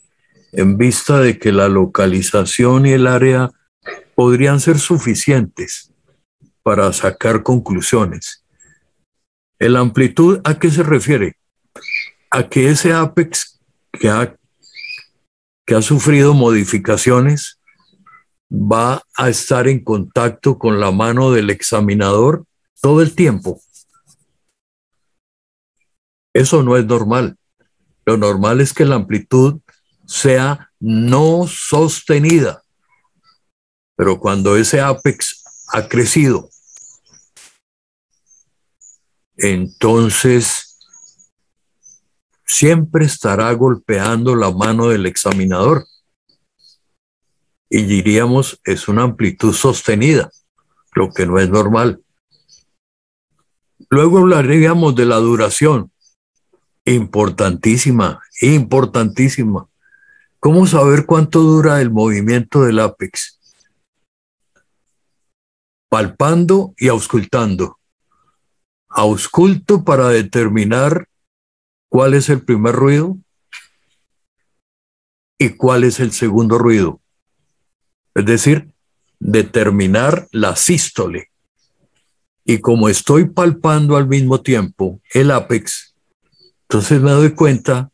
en vista de que la localización y el área podrían ser suficientes para sacar conclusiones. ¿La amplitud a qué se refiere? A que ese ápex que ha sufrido modificaciones va a estar en contacto con la mano del examinador todo el tiempo. Eso no es normal. Lo normal es que la amplitud sea no sostenida. Pero cuando ese ápex ha crecido, entonces siempre estará golpeando la mano del examinador. Y diríamos, es una amplitud sostenida, lo que no es normal. Luego hablaríamos de la duración. Importantísima, importantísima. ¿Cómo saber cuánto dura el movimiento del ápex? Palpando y auscultando. Ausculto para determinar cuál es el primer ruido y cuál es el segundo ruido. Es decir, determinar la sístole. Y como estoy palpando al mismo tiempo el ápex, entonces me doy cuenta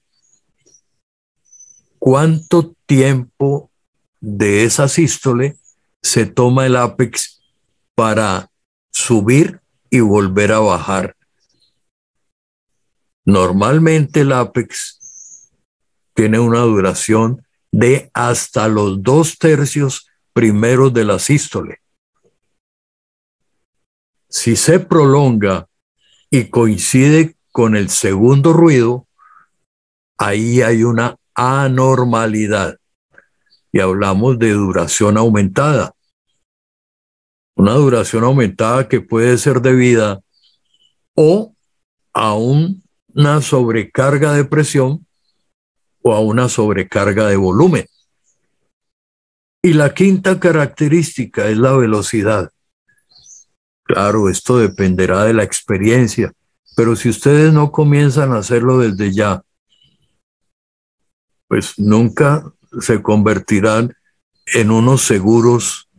cuánto tiempo de esa sístole se toma el ápex para subir y volver a bajar. Normalmente el ápex tiene una duración de hasta los 2/3 primeros de la sístole. Si se prolonga y coincide con el segundo ruido, ahí hay una anormalidad y hablamos de duración aumentada. Una duración aumentada que puede ser debida o a una sobrecarga de presión o a una sobrecarga de volumen. Y la quinta característica es la velocidad. Claro, esto dependerá de la experiencia, pero si ustedes no comienzan a hacerlo desde ya, pues nunca se convertirán en unos seguros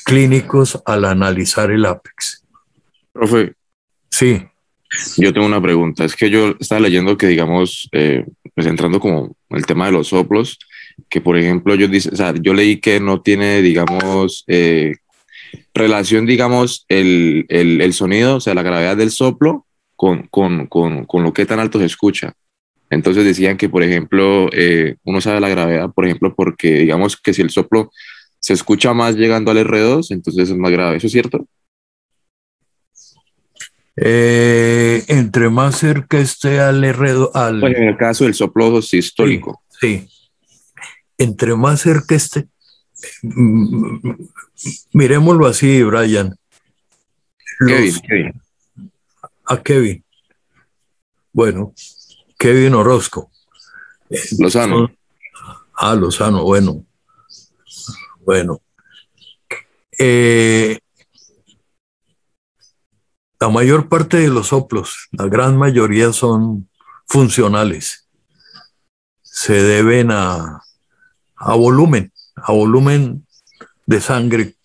clínicos al analizar el ápex. Profe. Sí. Yo tengo una pregunta. Es que yo estaba leyendo que, digamos, pues entrando como el tema de los soplos, que por ejemplo yo leí que no tiene, digamos, relación, digamos, el sonido, o sea, la gravedad del soplo con lo que tan alto se escucha. Entonces decían que, por ejemplo, uno sabe la gravedad, por ejemplo, porque digamos que si el soplo se escucha más llegando al R2, entonces es más grave. ¿Eso es cierto? Entre más cerca esté al R2, pues en el caso del soplo sistólico. Sí. Entre más cerca esté, miremoslo así, Brian. Kevin. A Kevin. Bueno, Kevin Orozco. Lozano. Lozano, bueno. La mayor parte de los soplos, la gran mayoría son funcionales. Se deben a volumen de sangre.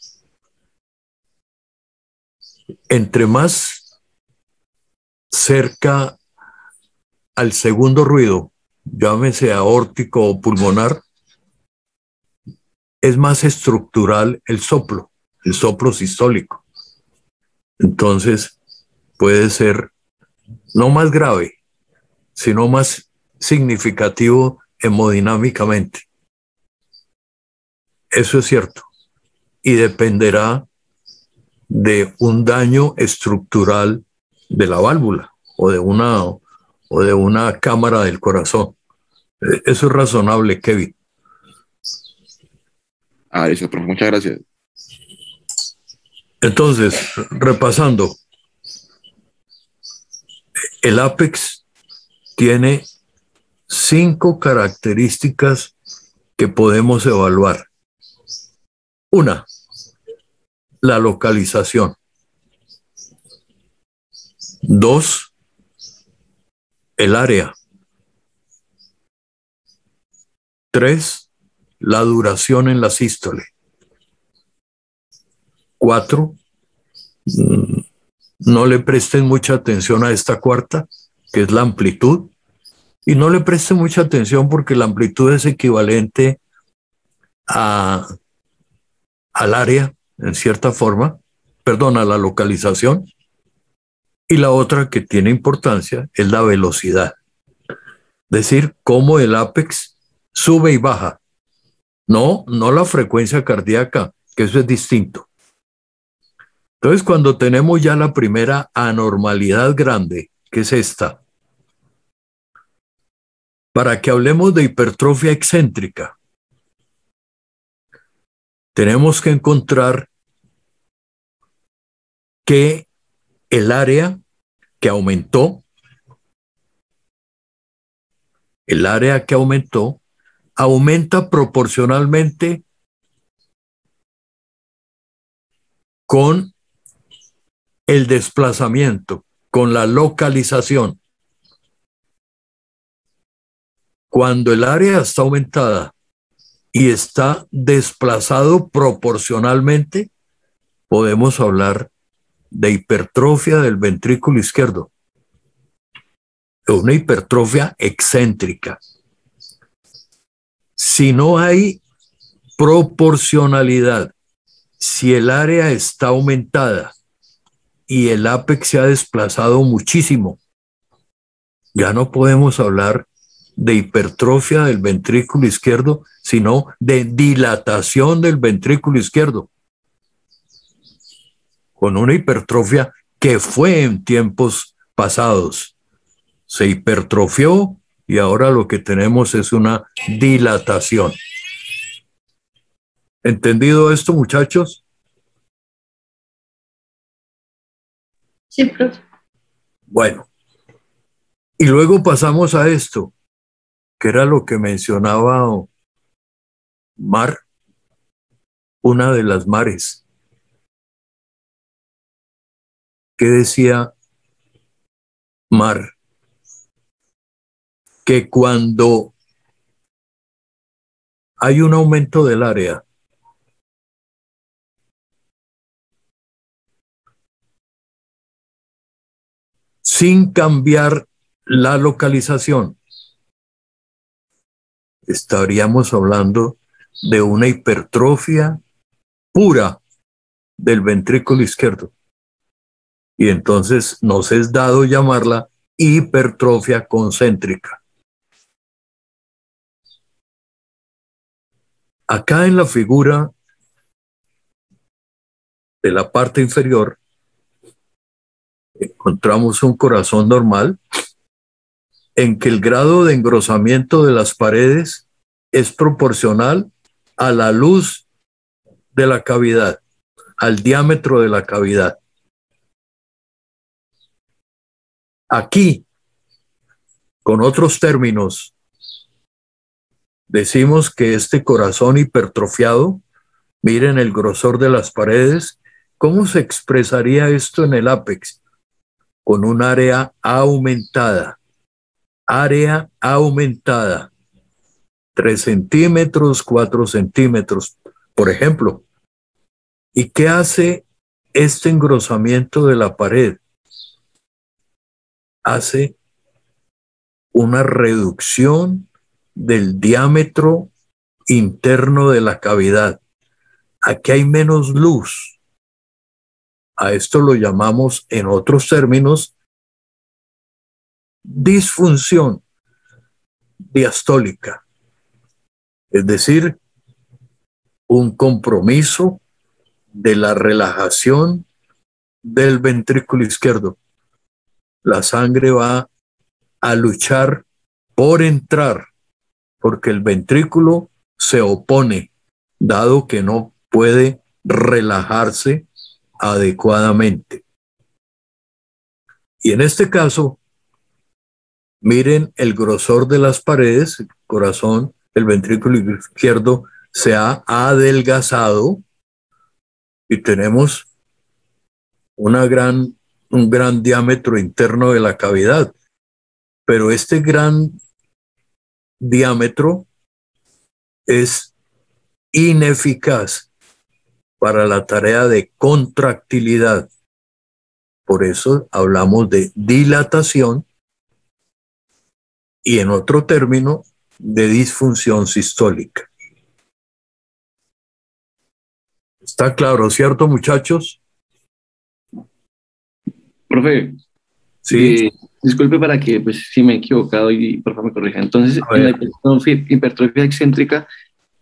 Entre más cerca al segundo ruido, llámese aórtico o pulmonar, es más estructural el soplo sistólico. Entonces, puede ser no más grave, sino más significativo hemodinámicamente. Eso es cierto. Y dependerá de un daño estructural de la válvula o de una cámara del corazón. Eso es razonable, Kevin. Eso, profe, muchas gracias. Entonces, repasando, el ápex tiene 5 características que podemos evaluar. Una, la localización. 2, el área. 3, la duración en la sístole. 4, no le presten mucha atención a esta cuarta, que es la amplitud, y no le presten mucha atención porque la amplitud es equivalente al área, en cierta forma, perdón, a la localización, y la otra que tiene importancia es la velocidad, es decir, cómo el ápex sube y baja, no la frecuencia cardíaca, que eso es distinto. Entonces, cuando tenemos ya la primera anormalidad grande, que es esta, para que hablemos de hipertrofia excéntrica, tenemos que encontrar que el área que aumentó, aumenta proporcionalmente con el desplazamiento, con la localización. Cuando el área está aumentada y está desplazado proporcionalmente, podemos hablar de hipertrofia del ventrículo izquierdo, una hipertrofia excéntrica. Si no hay proporcionalidad, si el área está aumentada y el ápex se ha desplazado muchísimo, ya no podemos hablar de hipertrofia del ventrículo izquierdo, sino de dilatación del ventrículo izquierdo, con una hipertrofia que fue en tiempos pasados. Se hipertrofió y ahora lo que tenemos es una dilatación. ¿Entendido esto, muchachos? Sí, profe. Bueno, y luego pasamos a esto, que era lo que mencionaba Mar, una de las mares, que decía Mar, que cuando hay un aumento del área, sin cambiar la localización, estaríamos hablando de una hipertrofia pura del ventrículo izquierdo. Y entonces nos es dado llamarla hipertrofia concéntrica. Acá en la figura de la parte inferior encontramos un corazón normal en que el grado de engrosamiento de las paredes es proporcional a la luz de la cavidad, al diámetro de la cavidad. Aquí, con otros términos, decimos que este corazón hipertrofiado, miren el grosor de las paredes, ¿cómo se expresaría esto en el ápex? Con un área aumentada. Área aumentada. 3 centímetros, 4 centímetros, por ejemplo. ¿Y qué hace este engrosamiento de la pared? Hace una reducción del diámetro interno de la cavidad. Aquí hay menos luz. A esto lo llamamos, en otros términos, disfunción diastólica. Es decir, un compromiso de la relajación del ventrículo izquierdo. La sangre va a luchar por entrar, porque el ventrículo se opone, dado que no puede relajarse adecuadamente. Y en este caso, Miren el grosor de las paredes, el corazón, el ventrículo izquierdo se ha adelgazado y tenemos un gran diámetro interno de la cavidad. Pero este gran diámetro es ineficaz para la tarea de contractilidad. Por eso hablamos de dilatación y en otro término de disfunción sistólica. ¿Está claro, cierto, muchachos? Profe, sí. Disculpe para que, pues, si me he equivocado y por favor me corrija. Entonces, en la hipertrofia excéntrica,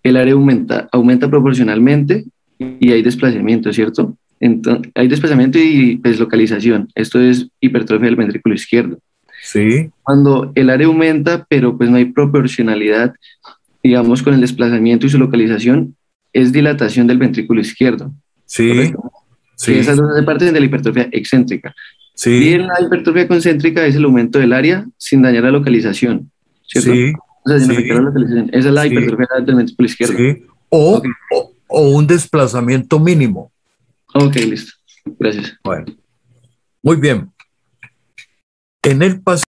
el área aumenta proporcionalmente y hay desplazamiento, ¿cierto? Entonces, hay desplazamiento y deslocalización. Esto es hipertrofia del ventrículo izquierdo. Sí. Cuando el área aumenta, pero pues no hay proporcionalidad, digamos, con el desplazamiento y su localización, es dilatación del ventrículo izquierdo. Sí. ¿Correcto? Sí. Que esas dos hacen parte de la hipertrofia excéntrica. Sí. Y en la hipertrofia concéntrica es el aumento del área sin dañar la localización, ¿cierto? Sí. O sea, sin Sí. afectar la localización. Esa es la hipertrofia del ventrículo izquierdo. Sí. O un desplazamiento mínimo. Ok, listo. Gracias. Bueno, muy bien. En el paciente